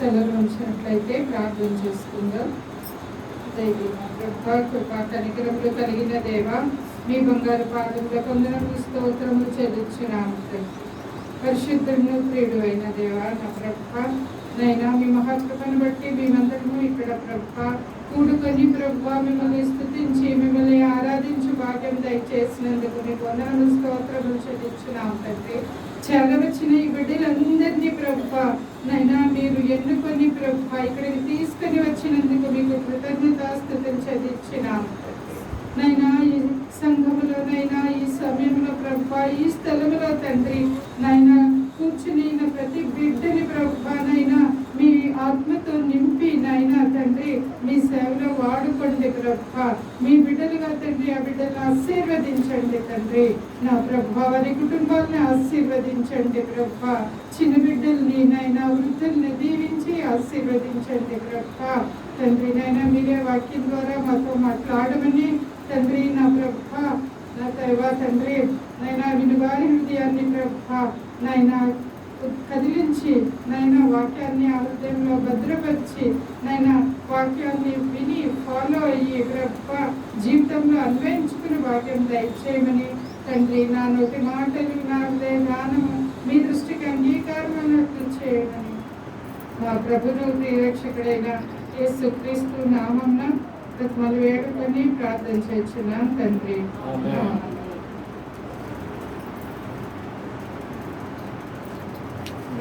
తలలో ఉంచినట్లయితే ప్రార్థన చేసుకుందాం. కృపా కనికరములు కలిగిన దేవ, మీ బంగారు పాదముల కొందరము స్తోత్రము చెల్లించున్నాము. పరిశుద్ధులను ప్రియుడు అయిన దేవ, నా ప్రభ నైనా మీ మహాకృపను బట్టి మేమందరము ఇక్కడ ప్రభ కూడుకొని ప్రభ మిమ్మల్ని స్తుతించి మిమ్మల్ని ఆరాధించు భాగ్యం దయచేసినందుకు మీకు వందనము స్తోత్రములు చెల్లించున్నాము తండ్రి. చేరవచ్చిన ఈ బిడ్డలందరినీ ప్రభ నైనా మీరు ఎన్నుకొని ప్రభ ఇక్కడికి తీసుకొని వచ్చినందుకు మీకు కృతజ్ఞతాస్తుతులు చెల్లించినాము. నైనా ఈ సంఘములోనైనా ఈ సమయంలో ప్రభ ఈ స్థలంలో తండ్రి నైనా కూర్చుని ప్రతి బిడ్డని ప్రభానైనా మీ ఆత్మతో నింపి నైనా తండ్రి మీ సేవలో వాడుకోండి ప్రభ. మీ బిడ్డలుగా తండ్రి ఆ బిడ్డలను ఆశీర్వదించండి తండ్రి. నా ప్రభ వారి కుటుంబాలను ఆశీర్వదించండి ప్రభ. చిన్న బిడ్డల్ని నైనా వృద్ధుల్ని దీవించి ఆశీర్వదించండి ప్రభ. తండ్రి నైనా మీరే వాక్యం ద్వారా మాతో మాట్లాడమని తండ్రి నా ప్రభ నా దైవ తండ్రి నైనా వినువారి హృదయాన్ని ప్రభ నైనా కదిలించి నైనా వాక్యాన్ని ఆ హృదయంలో భద్రపరిచి నైనా వాక్యాన్ని విని ఫాలో అయ్యి ప్రభ జీవితంలో అన్వయించుకుని వాక్యం దయచేయమని తండ్రి నా నోటి మాటలు నా జ్ఞానము మీ దృష్టికి అంగీకారమైనట్లు చేయమని మా ప్రభును ప్రియరక్షకుడైన యేసుక్రీస్తు నామమున ప్రతిమలు వేడుకొని ప్రార్థన చేస్తున్నాం తండ్రి.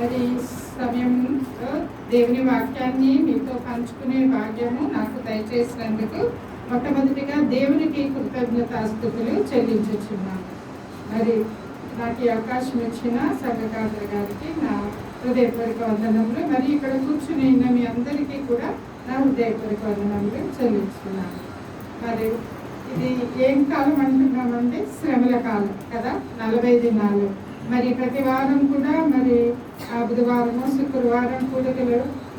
మరి సమయంలో దేవుని వాక్యాన్ని మీతో పంచుకునే భాగ్యము నాకు దయచేసినందుకు మొట్టమొదటిగా దేవునికి కృతజ్ఞతాస్తుతులు చెల్లించుచున్నాను. మరి నాకు ఈ అవకాశం ఇచ్చిన సంఘకాంధ్ర గారికి నా హృదయపూర్వక వందనములు, మరి ఇక్కడ కూర్చుని మీ అందరికీ కూడా నా హృదయపూర్వక వందనములు చెల్లించుకున్నాను. మరి ఇది ఏం కాలం అంటున్నామంటే శ్రమల కాలం కదా, 40 దినాలు. మరి ప్రతి వారం కూడా మరి బుధవారము శుక్రవారం కూడికలు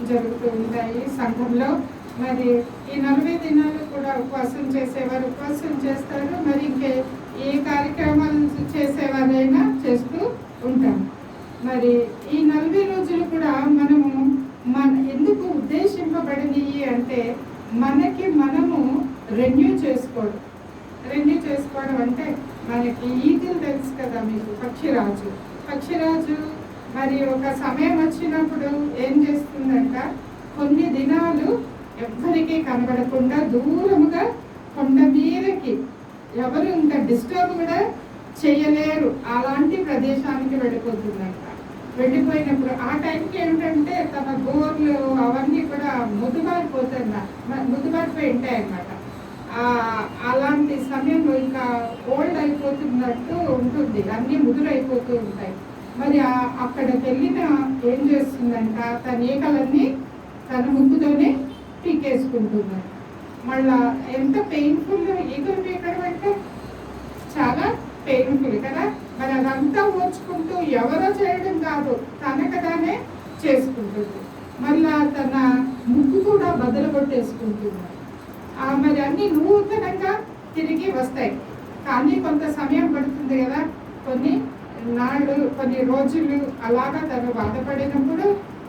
జరుగుతూ ఉంటాయి సంఘంలో. మరి ఈ 40 దినాలు కూడా ఉపవాసం చేసేవారు ఉపవాసం చేస్తారు, మరి ఇంకే ఏ కార్యక్రమాలు చేసేవారైనా చేస్తూ ఉంటాం. మరి ఈ 40 రోజులు కూడా మనము ఎందుకు ఉద్దేశింపబడినవి అంటే మనకి మనము రెన్యూ చేసుకోవడం అంటే మనకి ఈగిల్ తెలుసు కదా మీకు, పక్షిరాజు మరి ఒక సమయం వచ్చినప్పుడు ఏం చేస్తుందంట, కొన్ని దినాలు ఎవ్వరికీ కనబడకుండా దూరముగా కొండ మీదకి ఎవరు ఇంకా డిస్టర్బ్ కూడా చేయలేరు అలాంటి ప్రదేశానికి వెళ్ళిపోతుందంట. వెళ్ళిపోయినప్పుడు ఆ టైంకి ఏంటంటే తన గోర్లు అవన్నీ కూడా ముదుబారిపోయి ఉంటాయి అన్నమాట. అలాంటి సమయంలో ఇంకా ఓల్డ్ అయిపోతున్నట్టు ఉంటుంది, అన్నీ ముదురైపోతూ ఉంటాయి. మరి అక్కడికి వెళ్ళిన ఏం చేస్తుందంట, తన ఈకలన్నీ తన ముక్కుతోనే పీకేసుకుంటున్నాడు. మళ్ళా ఎంత పెయిన్ఫుల్ ఈగలు పీకడం అంటే చాలా పెయిన్ఫుల్ కదా. మరి అదంతా ఓర్చుకుంటూ ఎవరో చేయడం కాదు, తనకదానే చేసుకుంటుంది. మళ్ళా తన ముక్కు కూడా బదులు కొట్టేసుకుంటున్నాడు. మరి అన్ని నూతనంగా తిరిగి వస్తాయి, కానీ కొంత సమయం పడుతుంది కదా, కొన్ని రోజులు అలాగా తను బాధపడినప్పుడు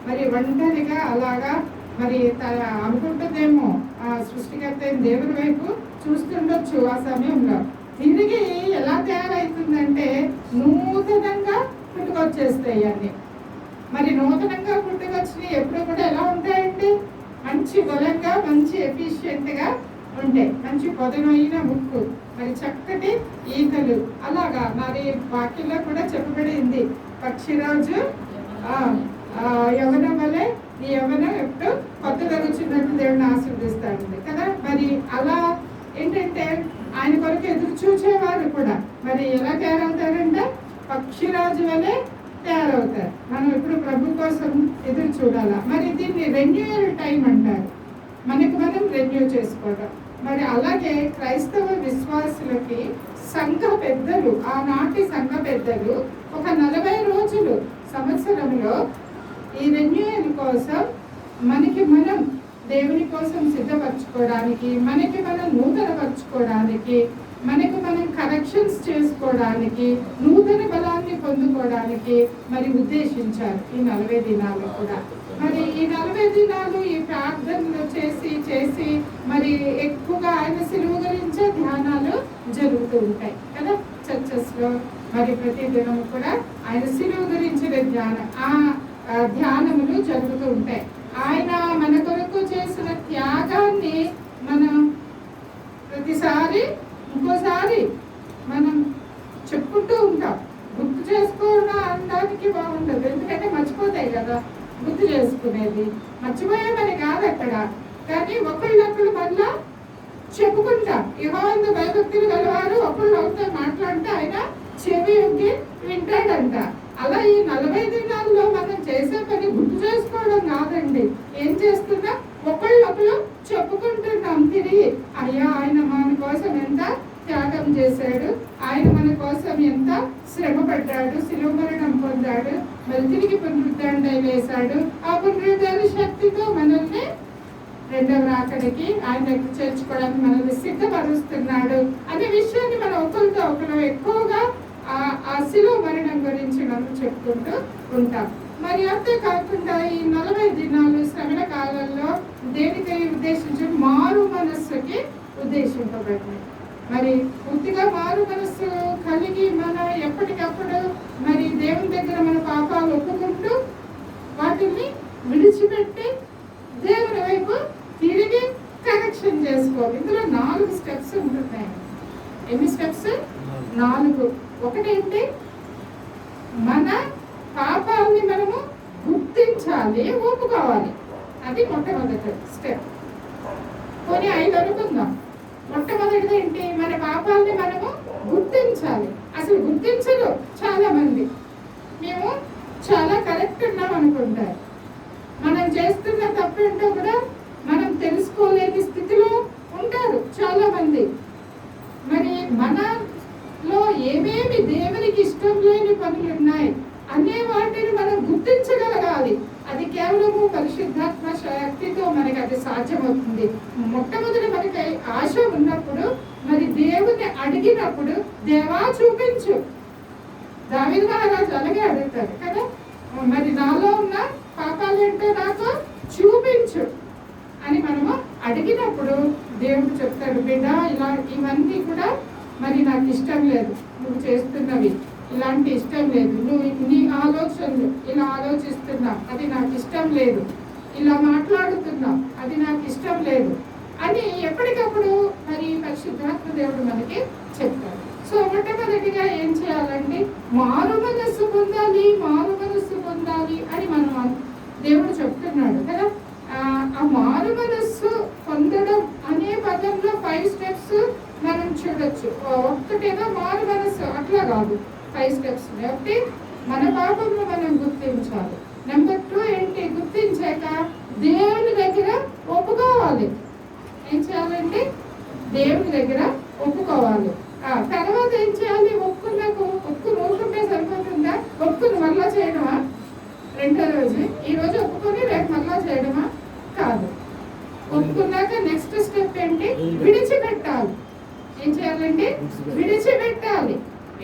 మరి ఒంటరిగా అలాగా మరి అనుకుంటుందేమో సృష్టికర్త దేవుని వైపు చూస్తుండొచ్చు. ఆ సమయంలో తిరిగి ఎలా తయారవుతుందంటే నూతనంగా పుట్టుకొచ్చేస్తాయి అన్ని. మరి నూతనంగా పుట్టుకొచ్చినవి ఎప్పుడు కూడా ఎలా ఉంటాయండి, మంచి బలంగా మంచి ఎఫిషియెంట్గా ఉంటాయి, మంచి పొదనైన ముక్కు, మరి చక్కటి ఈకలు. అలాగా మరి వాక్యంలో కూడా చెప్పబడింది, పక్షిరాజు యవనం వలె నీ యవనం ఎప్పుడు కొత్తగా కూర్చున్నట్టు దేవుడిని ఆశీర్వదిస్తాడు కదా. మరి అలా ఏంటంటే ఆయన కొరకు ఎదురు చూసేవారు కూడా మరి ఎలా తయారవుతారంటే పక్షిరాజు వలె తయారవుతారు. మనం ఇప్పుడు ప్రభు కోసం ఎదురు చూడాలా. మరి దీన్ని రెన్యూయల్ టైం అంటారు, మనకు మనం రెన్యూ చేసుకోవడం. మరి అలాగే క్రైస్తవ విశ్వాసులకి సంఘ పెద్దలు, ఆనాటి సంఘ పెద్దలు ఒక 40 రోజులు సంవత్సరంలో ఈ రెన్యూయల్ కోసం మనకి మనం దేవుని కోసం సిద్ధపరచుకోవడానికి, మనకి మనం నూతనపరచుకోవడానికి మనకు మనం కరెక్షన్స్ చేసుకోవడానికి, నూతన బలాన్ని పొందుకోవడానికి మరి ఉద్దేశించారు ఈ 40 దినాలు కూడా. మరి ఈ 40 దినాలు ఈ ప్రార్థనలు చేసి చేసి మరి ఎక్కువగా ఆయన సిలువ గురించే ధ్యానాలు జరుగుతూ ఉంటాయి కదా చర్చెస్ లో. మరి ప్రతి దినం కూడా ఆయన సిలువ గురించిన ధ్యానములు జరుగుతూ ఉంటాయి. ఆయన మన కొరకు చేసిన త్యాగాన్ని మనం ప్రతిసారి ఇంకోసారి మనం చెప్పుకుంటూ ఉంటాం. గుర్తు చేసుకోవడం అనడానికి బాగుండదు, ఎందుకంటే మర్చిపోతాయి కదా గుర్తు చేసుకునేది. మర్చిపోయామని కాదు అక్కడ, కానీ ఒకళ్ళొకళ్ళు మళ్ళా చెప్పుకుంటాం. యెహోవాయందు భయభక్తులు గలవారు ఒకళ్ళు ఒకరితో మాట్లాడితే ఆయన చెవి యొగ్గి వింటాడంట. అలా ఈ 40 దినాల్లో మనం చేసే పని గుర్తు చేసుకోవడం కాదండి. ఏం చేస్తున్నా ఒకళ్ళొకళ్ళు చెప్పుకుంటున్నాం తిరిగి, అయ్యా ఆయన మన కోసం ఎంత త్యాగం చేశాడు, ఆయన మన కోసం ఎంత శ్రమ పడ్డాడు, శిలువ మరణం పొందాడు, మరి తిరిగి పునరుద్ధరణ వేశాడు. ఆ పునరుద్ధరణ శక్తితో మనల్ని రెండవ రాకడికి ఆయన దగ్గర చేర్చుకోవడానికి మనల్ని సిద్ధపరుస్తున్నాడు అనే విషయాన్ని మనం ఒకరితో ఒకరు ఎక్కువగా ఆ శిలువ మరణం గురించి మనం చెప్పుకుంటూ ఉంటాం. మరి అంతేకాకుండా ఈ 40 దినాలు శ్రమల కాలంలో దేనికి ఉద్దేశించి మారు మనస్సుకి ఉద్దేశింపబడింది. మరి పూర్తిగా మారు మనస్సు కలిగి మన ఎప్పటికప్పుడు మరి దేవుని దగ్గర మన పాపాలు ఒప్పుకుంటూ వాటిని విడిచిపెట్టి దేవుని వైపు తిరిగి కరెక్షన్ చేసుకోవాలి. ఇందులో 4 స్టెప్స్ ఉంటున్నాయి. ఎన్ని స్టెప్స్? 4. ఒకటేంటి, మన పాపాలని మనము గుర్తించాలి, ఒప్పుకోవాలి. అది మొట్టమొదటి స్టెప్. కొన్ని 5 అనుకుందాం. మొట్టమొదటిది ఏంటి? మన పాపాలని మనము గుర్తించాలి. అసలు గుర్తించరు చాలా మంది. మేము చాలా కరెక్ట్ ఉన్నాం అనుకుంటారు. మనం చేస్తున్న తప్పు ఏంటో కూడా మనం తెలుసుకోలేని స్థితిలో ఉంటారు చాలా మంది. మరి మనలో ఏమేమి దేవునికి ఇష్టం లేని పనులు ఉన్నాయి అనే వాటిని మనం గుర్తించగలగాలి. అది కేవలము పరిశుద్ధాత్మ శక్తితో మనకి అది సాధ్యమవుతుంది. మొట్టమొదటి మనకి ఆశ ఉన్నప్పుడు మరి దేవుని అడిగినప్పుడు దేవా చూపించు. దావీదు మహారాజు అలాగే అడుగుతారు కదా, మరి నాలో ఉన్న పాపాలేంటో నాకు చూపించు అని మనము అడిగినప్పుడు దేవుడు చెప్తాడు, బిడ్డ ఇలా ఇవన్నీ కూడా మరి నాకు ఇష్టం లేదు, నువ్వు చేస్తున్నవి ఇలాంటి ఇష్టం లేదు, నువ్వు నీ ఆలోచనలు ఇలా ఆలోచిస్తున్నావు అది నాకు ఇష్టం లేదు, ఇలా మాట్లాడుతున్నావు అది నాకు ఇష్టం లేదు అని ఎప్పటికప్పుడు మరి పరిశుద్ధాత్మ దేవుడు మనకి చెప్తాడు. సో మొట్టమొదటిగా ఏం చేయాలంటే మారు మనస్సు పొందాలి, మారు మనస్సు పొందాలి అని మనం దేవుడు చెప్తున్నాడు కదా. ఆ మారు మనస్సు పొందడం అనే పదంలో 5 స్టెప్స్ మనం చూడొచ్చు. ఒక్కటేదో మారు మనస్సు అట్లా కాదు, 5 స్టెప్స్. ఒకటి, మన పాపంలో మనం గుర్తించాలి. నెంబర్ 2 ఏంటి? గుర్తించాక దేవుని దగ్గర ఒప్పుకోవాలి. ఏం చేయాలంటే దేవుని దగ్గర ఒప్పుకోవాలి. తర్వాత ఏం చేయాలి? ఒప్పుకుంటే సరిపోతుందా? ఒప్పుకుని మళ్ళా చేయడమా? రెండో రోజు ఈ రోజు ఒప్పుకొని రేపు మళ్ళా చేయడమా? కాదు. ఒప్పుకున్నాక నెక్స్ట్ స్టెప్ ఏంటి? విడిచిపెట్టాలి. ఏం చేయాలంటే విడిచిపెట్టాలి.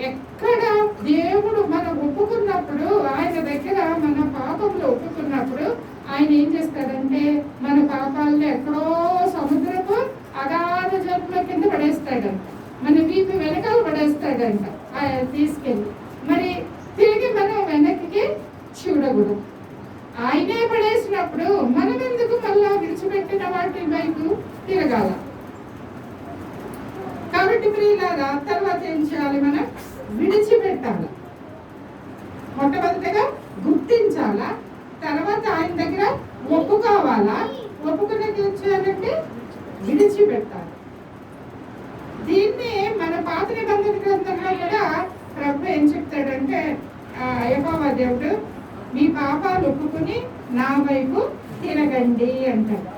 ఎక్కడ దేవుడు మనం ఒప్పుకున్నప్పుడు, ఆయన దగ్గర మన పాపంలో ఒప్పుకున్నప్పుడు ఆయన ఏం చేస్తాడంటే మన పాపాలను ఎక్కడో సముద్రపు అగాధ జలంలో కింద పడేస్తాడంట, మన వీపు వెనకాల పడేస్తాడంట తీసుకెళ్ళి. మరి తిరిగి మనం వెనక్కి చూడకూడదు. ఆయనే పడేసినప్పుడు మనం ఎందుకు మళ్ళా విడిచిపెట్టిన వాటి వైపు తిరగాల? కాబట్టి ప్రియులారా, తర్వాత ఏం చేయాలి? మనం విడిచిపెట్టాలి. మొట్టమొదటిగా గుర్తించాలా, తర్వాత ఆయన దగ్గర ఒప్పుకోవాలా, ఒప్పుకునేది ఏం చేయాలంటే విడిచిపెట్టాలి. దీన్ని మన పాత నిబంధన గ్రంథంలో కూడా ప్రభు ఏం చెప్తాడంటే, యెహోవా దేవుడు మీ పాపాలు ఒప్పుకుని నా వైపు తిరగండి అంటారు.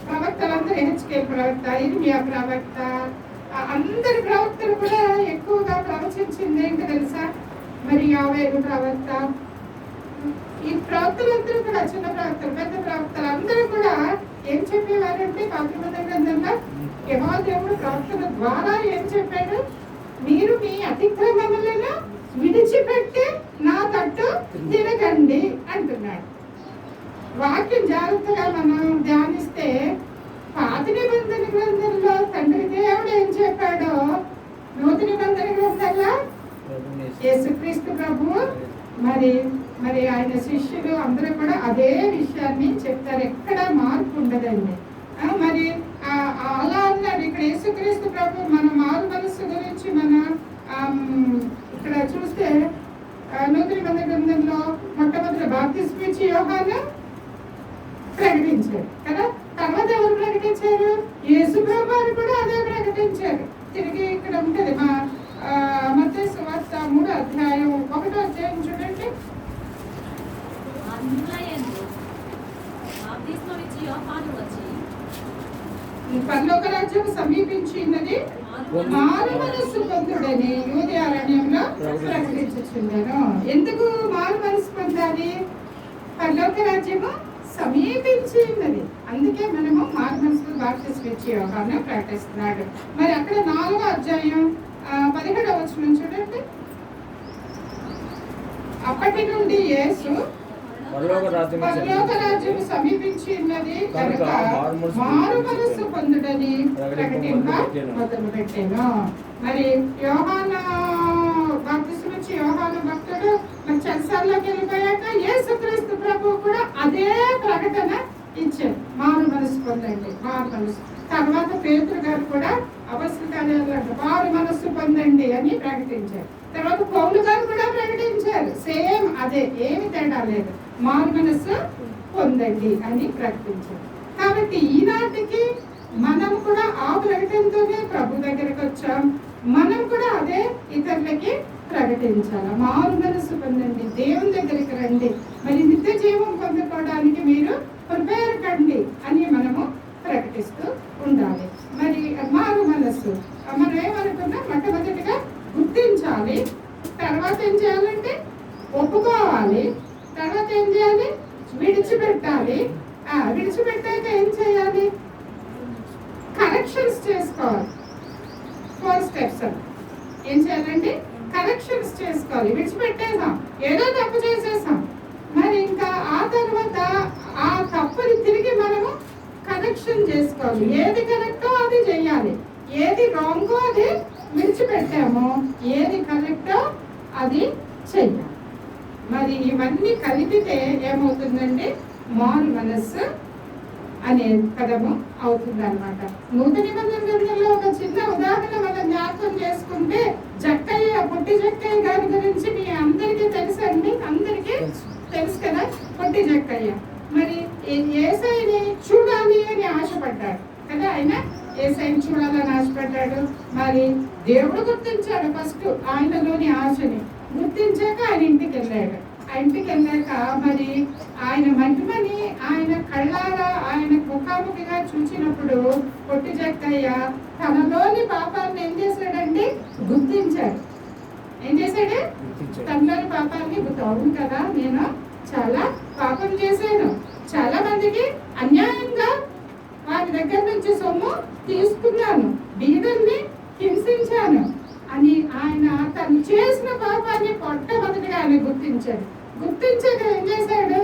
ప్రవక్తలందరూ హెచ్కేల్ ప్రవక్త, ఇర్మియా ప్రవక్త, అందరి ప్రవక్తలు కూడా ఎక్కువగా ప్రవచించింది ఏంటి తెలుసా? మరి యావేలు ప్రవక్త, ఈ ప్రవక్తలందరూ కూడా చిన్న ప్రవక్తలు పెద్ద ప్రవక్తలు అందరూ కూడా ఏం చెప్పేవారంటే పాత నిబంధన గ్రంథంలో యెహోవా దేవుడు ప్రవక్తల ద్వారా ఏం చెప్పాడు? మీరు మీ అతిక్రమములను విడిచిపెట్టి నా తట్టు తిరగండి అంటున్నాడు. వాక్యం జాగ్రత్తగా మనం ధ్యానిస్తే పాత నిబంధన గ్రంథంలో తండ్రి దేవుడు ఏం చెప్పాడో నూతన నిబంధన గ్రంథంలో యేసుక్రీస్తు ప్రభు మరి ఆయన శిష్యులు అందరూ కూడా అదే విషయాన్ని చెప్తారు. ఎక్కడ మార్పు ఉండదండి. మరి అలా అన్నాడు ఇక్కడ యేసుక్రీస్తు ప్రభు. మన మారు మనస్సు గురించి మన ఇక్కడ చూస్తే నూతన నిబంధన గ్రంథంలో మొట్టమొదటి బాప్తిస్మం ఇచ్చి యోహాను ప్రకటించారు కదా. తర్వాత ఎవరు ప్రకటించారు? యేసు ప్రభు కూడా అదే ప్రకటించారు. తిరిగి ఇక్కడ ఉంటది మత్తయి సువార్త 3వ అధ్యాయం 1వ అధ్యాయం చూడండి. పరలోక రాజ్యం సమీపించినది, మారు మనస్సు పొందుడని యూదయ అరణ్యంలో ప్రకటించుచుండెను. ఎందుకు మారు మనస్సు పొందాలి? పరలోక రాజ్యము సమీపించినది. అందుకే మనము మారు మనస్సు బాప్తిస్మం ఇచ్చి యోహాను ప్రకటిస్తున్నాడు. మరి అక్కడ 4వ అధ్యాయం 17వ వచనం చూడండి. అప్పటి నుండి యేసు పరలోక రాజ్యం సమీపించినది కనుక మారు మనస్సు పొందుడని ప్రకటింప మొదలుపెట్టాను. మరి యోహాను బాప్తిస్మం ఇచ్చి యోహాను భక్తుడు మరి చెరసాల్లోకి వెళ్ళిపోయాక యేసుక్రీస్తు ప్రభు కూడా అదే ప్రకటన ఇచ్చారు. మారు మనస్సు పొందండి, మారు మనస్సు. తర్వాత పేతురు గారు కూడా అపొస్తలుల కార్యాలలో మారు మనస్సు పొందండి అని ప్రకటించారు. తర్వాత పౌలు గారు కూడా ప్రకటించారు. సేమ్ అదే, ఏమి తేడా లేదు. మారు మనస్సు పొందండి అని ప్రకటించారు. కాబట్టి ఈనాటికి మనం కూడా ఆ ప్రకటనతోనే ప్రభు దగ్గరకు వచ్చాం. మనం కూడా అదే ఇతరులకి ప్రకటించాలి. మారు మనస్సు పొందండి, దేవుని దగ్గరికి రండి, మరి నిత్య జీవం పొందుకోవడానికి మీరు ప్రిపేర్ కండి అని మనము ప్రకటిస్తూ ఉండాలి. మరి మారు మనస్సు మనం ఏమనుకున్నా మొట్టమొదటిగా గుర్తించాలి. తర్వాత ఏం చేయాలంటే ఒప్పుకోవాలి. తర్వాత ఏం చేయాలి? విడిచిపెట్టాలి. విడిచిపెట్టాక ఏం చేయాలి? కరెక్షన్స్ చేసుకోవాలి. 4 స్టెప్స్. ఏం చేయాలండి? కరెక్షన్స్ చేసుకోవాలి. విడిచిపెట్టేసాం, ఏదో తప్పు చేసేసాం, మరి ఇంకా ఆ తర్వాత ఆ తప్పుని తిరిగి మనము కరెక్షన్ చేసుకోవాలి. ఏది కరెక్టో అది చెయ్యాలి, ఏది రాంగో అది విడిచిపెట్టామో, ఏది కరెక్టో అది చెయ్యాలి. మరి ఇవన్నీ కలిపితే ఏమవుతుందండి? మారు మనస్సు అనే పదము అవుతుంది అనమాట. నూతన నిబంధన గ్రంథంలో ఒక చిన్న ఉదాహరణ మనం జ్ఞాపకం చేసుకుంటే, జక్కయ్య, పొట్టి జక్కయ్య గారి గురించి మీ అందరికీ తెలుసండి. అందరికీ తెలుసు కదా పొట్టి జక్కయ్య. మరి యేసయ్యని చూడాలి అని ఆశపడ్డాడు కదా. ఆయన యేసయ్యని చూడాలని ఆశపడ్డాడు. మరి దేవుడు గుర్తించాడు ఫస్ట్ ఆయనలోని ఆశని. గుర్తించాక ఆయన ఇంటికి వెళ్ళాడు. ఆ ఇంటికి వెళ్ళాక మరి ఆయన మహిమని ఆయన కళ్ళారా ఆయన ముఖాముఖిగా చూసినప్పుడు పొట్టి జక్కయ్య తనలోని పాపాన్ని ఏం చేశాడంటే గుర్తించాడు. ఏం చేశాడు? తనలోని పాపాన్ని అవును కదా, నేను చాలా పాపం చేశాను, చాలా మందికి అన్యాయంగా వారి దగ్గర నుంచి సొమ్ము తీసుకున్నాను, బీదల్ని హింసించాను అని ఆయన తను చేసిన పాపాన్ని మొట్టమొదటిగా ఆయన గుర్తించాడు. గుర్తించాక ఏం చేశాడు?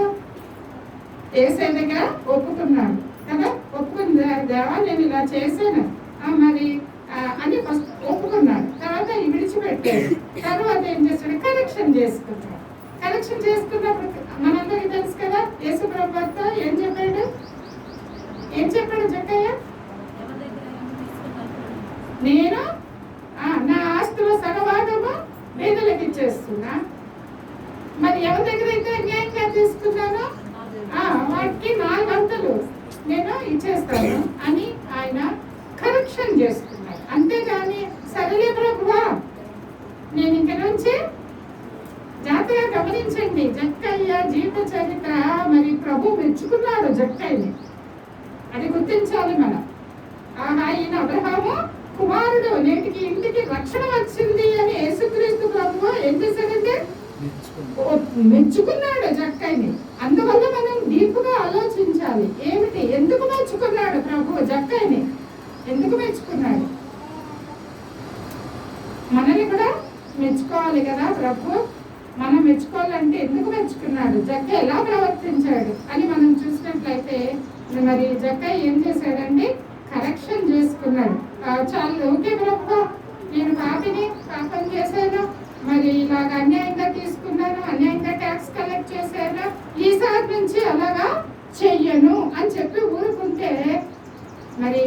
యేసయ్య దగ్గర ఒప్పుకున్నాడు కదా. ఒప్పుకుంది, దేవా నేను ఇలా చేశాను మరి అని ఫస్ట్ ఒప్పుకున్నాడు. తర్వాత విడిచిపెట్టాడు. తర్వాత ఏం చేస్తాడు? కరెక్షన్ చేసుకున్నాడు. కరెక్షన్ చేసుకున్నప్పుడు మనందరికీ తెలుసు కదా, యేసు ప్రభుతో ఏం చెప్పాడు? ఏం చెప్పాడు జక్కయ్య? నేను నా ఆస్తిలో సగభాగము పేదలకు ఇచ్చేస్తున్నా, మరి ఎవరి దగ్గర అయితే అన్యాయంగా తీసుకున్నానో వాటికి 4 వంతులు నేను ఇచ్చేస్తాను అని ఆయన కరెక్షన్ చేస్తున్నాడు. అంతేగాని సరేలే ప్రభువా నేను ఇంక నుంచి జాగ్రత్తగా గమనించండి. జక్కయ్య జీవిత చరిత్ర మరి ప్రభు మెచ్చుకున్నాడు జక్కయ్యని, అది గుర్తించాలి మనం. ఆయన అబ్రహాము కుమారుడు, నేటికి ఇంటికి రక్షణ వచ్చింది అని యేసుక్రీస్తు ప్రభువు ఏం చేశాడంటే మెచ్చుకున్నాడు జక్కయ్యని. అందువల్ల మనం డీప్గా ఆలోచించాలి. ఏమిటి, ఎందుకు మెచ్చుకున్నాడు? మనల్ని కూడా మెచ్చుకోవాలి కదా ప్రభు. మనం మెచ్చుకోవాలంటే ఎందుకు మెచ్చుకున్నాడు, జక్క ఎలా ప్రవర్తించాడు అని మనం చూసినట్లయితే మరి జక్క ఏం చేశాడండి, కరెక్షన్ చేసుకున్నాడు. చాలా ఓకే ప్రభు, నేను పాపం చేశాను, మరి ఇలాగ అన్యాయంగా తీసుకున్నాను, అన్యాయంగా ట్యాక్స్ కలెక్ట్ చేశాను, ఈసారి నుంచి అలాగా చెయ్యను అని చెప్పి ఊరుకుంటే మరి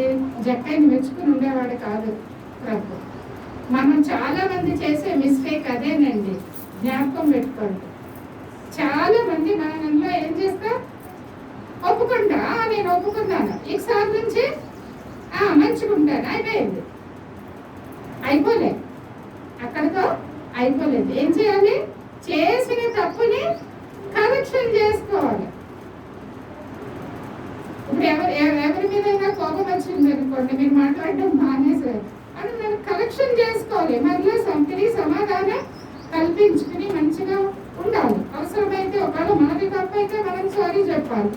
జక్కయ్యని మెచ్చుకుని ఉండేవాడు కాదు ప్రభు. మనం చాలా మంది చేసే మిస్టేక్ అదేనండి, జ్ఞాపకం పెట్టుకోండి. చాలా మంది మనలో ఏం చేస్తా, ఒప్పుకుంటా, నేను ఒప్పుకున్నాను, ఈసారి నుంచి మంచుకుంటాను, అయిపోయింది. అయిపోలే, అక్కడితో అయిపోలేదు. ఏం చేయాలి, చేసిన తప్పుని కరెక్షన్ చేసుకోవాలి. ఇప్పుడు ఎవరి మీద కోపం వచ్చింది అనుకోండి, మీరు మాట్లాడడం మానేసారు అని మనం కరెక్షన్ చేసుకోవాలి. మళ్ళీ సంతిని సమాధానం కల్పించుకుని మంచిగా ఉండాలి. అవసరమైతే ఒకవేళ మనది తప్పు అయితే మనం సారీ చెప్పాలి,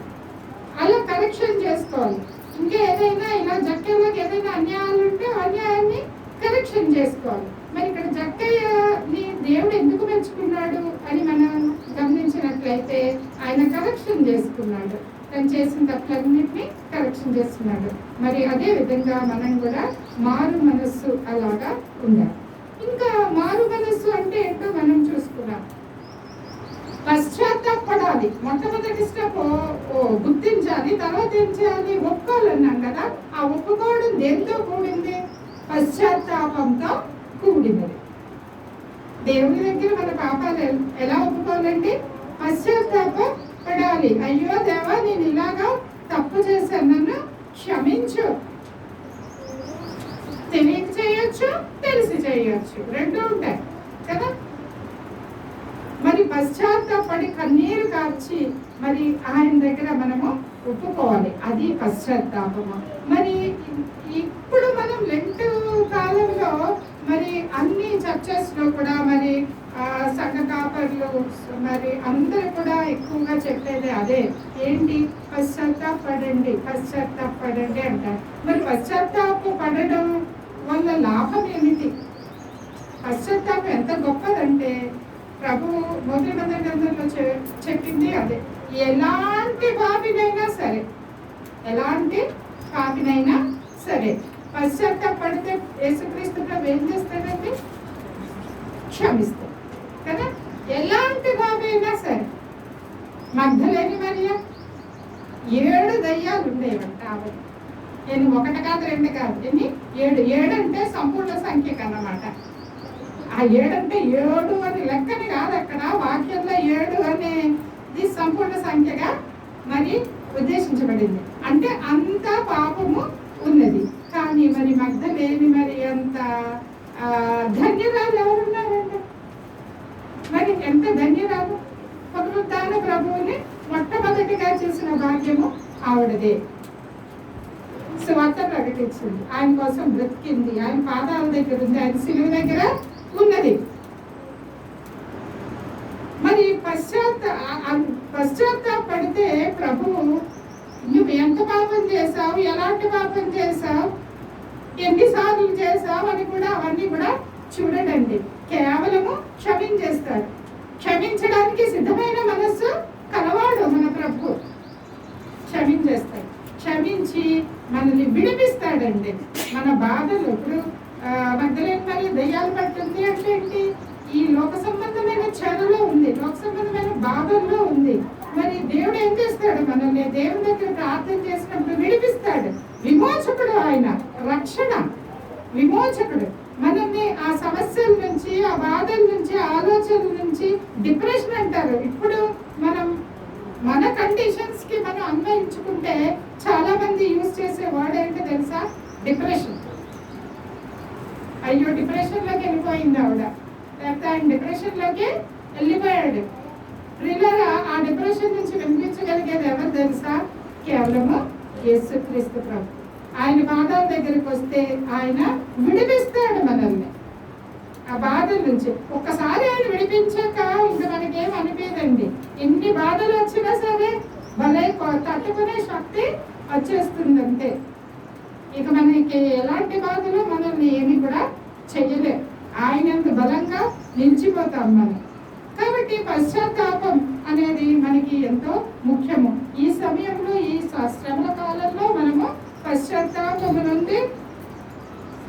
అలా కరెక్షన్ చేసుకోవాలి. ఇంకా ఏదైనా ఇలా జక్కయ్యకి ఏదైనా అన్యాయాలు ఉంటే అన్యాయాన్ని కరెక్షన్ చేసుకోవాలి. మరి ఇక్కడ జక్కయ్యని దేవుడు ఎందుకు మెచ్చుకున్నాడు అని మనం గమనించినట్లయితే ఆయన కరెక్షన్ చేసుకున్నాడు, తను చేసిన తప్పులన్నింటినీ కరెక్షన్ చేస్తున్నాడు. మరి అదే విధంగా మనం కూడా మారు మనస్సు అలాగా ఉండాలి. ఇంకా మారు మనస్సు అంటే ఏంటో మనం చూసుకున్నాం. పశ్చాత్తాపడాలి, మొట్టమొదటి స్టెప్ గుర్తించాలి, తర్వాత ఏం చేయాలి, ఒప్పుకోవాలన్నాం కదా. ఆ ఒప్పుకోవడం దేంతో కూడింది, పశ్చాత్తాపంతో కూడినది. దేవుని దగ్గర మన పాపాలు ఎలా ఒప్పుకోవాలండి, పశ్చాత్తాపడాలి. అయ్యో దేవా, నేను ఇలాగా తప్పు చేశాను, నన్ను క్షమించు. తెలియక చేయొచ్చు, తెలిసి చేయొచ్చు, రెండు ఉంటాయి కదా. మరి పశ్చాత్తాపడి కన్నీరు కార్చి మరి ఆయన దగ్గర మనము ఒప్పుకోవాలి, అది పశ్చాత్తాపము. మరి ఇప్పుడు మనం లెంట్ కాలంలో మరి అన్ని చర్చెస్ లో కూడా మరి సంఘ కాపర్లు మరి అందరూ కూడా ఎక్కువగా చెప్పేది అదే, ఏంటి, పశ్చాత్తాపడండి, పశ్చాత్తాపడండి అంటారు. మరి పశ్చాత్తాపడడం వల్ల లాభం ఏమిటి? పశ్చాత్తాపం ఎంత గొప్పదంటే ప్రభువు మొదటి గ్రంథంలో చెప్పింది అదే. ఎలాంటి పాపినైనా సరే, ఎలాంటి పాపినైనా సరే పశ్చాత్తాపడితే యేసుక్రీస్తు ప్రభు ఏం చేస్తాడండి, క్షమిస్తాడు కదా. ఎలాంటి పాపి అయినా సరే. మగ్ధలేని మరియా 7 దయ్యాలు ఉండేవంట ఆవిడ. నేను 1 కాదు 2 కాదు, ఎన్ని 7 అంటే సంపూర్ణ సంఖ్య కన్నమాట. ఆ 7 అంటే 7 అని లెక్కని కాదు, అక్కడ వాక్యంలో 7 అనేది సంపూర్ణ సంఖ్యగా మరి ఉద్దేశించబడింది. అంటే అంత పాపము ఉన్నది. కానీ మరి మగ్ధలేని మరి అంత ధన్యురాలు ఎవరున్నారండి? మరి ఎంత ధన్యురాలు! పునరుద్ధాన ప్రభువుని మొట్టమొదటిగా చేసిన భాగ్యము ఆవిడదే. సువార్త ప్రకటించింది, ఆయన కోసం బ్రతికింది, ఆయన పాదాల దగ్గర ఉంది, ఆయన శిలువ దగ్గర ఉన్నది. మరి పశ్చాత్తాపడితే ప్రభువు నువ్వు ఎంత పాపం చేశావు, ఎలాంటి పాపం చేశావు, ఎన్నిసార్లు చేశావు అని కూడా అవన్నీ కూడా చూడడండి. కేవలము క్షమించేస్తాడు. క్షమించడానికి సిద్ధమైన మనస్సు కలవాడు మన ప్రభు. క్షమించేస్తాడు, క్షమించి మనల్ని విడిపిస్తాడండి మన బాధలు. ఇప్పుడు మగ్ధలేని మరి దయ్యాలు పట్టింది అంటే ఏంటి, ఈ లోక సంబంధమైన చెరలో ఉంది, లోక సంబంధమైన బాధల్లో ఉంది. మరి దేవుడు ఏం చేస్తాడు, మనల్ని దేవుని దగ్గర ప్రార్థన చేసినప్పుడు విడిపిస్తాడు. విమోచకుడు ఆయన, రక్షణ విమోచకుడు. మనల్ని ఆ సమస్యల నుంచి, ఆ బాధల నుంచి, ఆలోచనల నుంచి, డిప్రెషన్ అంటారు. ఇప్పుడు మనం మన కండిషన్స్ కి మనం అన్వయించుకుంటే చాలా మంది యూజ్ చేసే వర్డ్ ఏంటో తెలుసా, డిప్రెషన్. అయ్యో డిప్రెషన్ లోకి వెళ్ళిపోయింది ఆవిడ, లేకపోతే ఆయన డిప్రెషన్ లోకి వెళ్ళిపోయాడు. ప్రియులారా, ఆ డిప్రెషన్ నుంచి వినిపించగలిగేది ఎవరు తెలుసా, కేవలము యేసుక్రీస్తు ప్రభు. ఆయన పాదాల దగ్గరికి వస్తే ఆయన విడిపిస్తాడు మనల్ని ఆ బాధల నుంచి. ఒక్కసారి ఆయన విడిపించాక ఇంకా మనకేం అనిపించదండి. ఎన్ని బాధలు వచ్చినా సరే భలే తట్టుకునే శక్తి వచ్చేస్తుంది అంతే. ఇక మనకి ఎలాంటి బాధలు మనల్ని ఏమి కూడా చెయ్యలే. ఆయనందు బలంగా నిలిచిపోతాం మనం. కాబట్టి పశ్చాత్తాపం అనేది మనకి ఎంతో ముఖ్యము. ఈ సమయంలో, ఈ శ్రమల కాలంలో మనము పశ్చాత్తాపము నుండి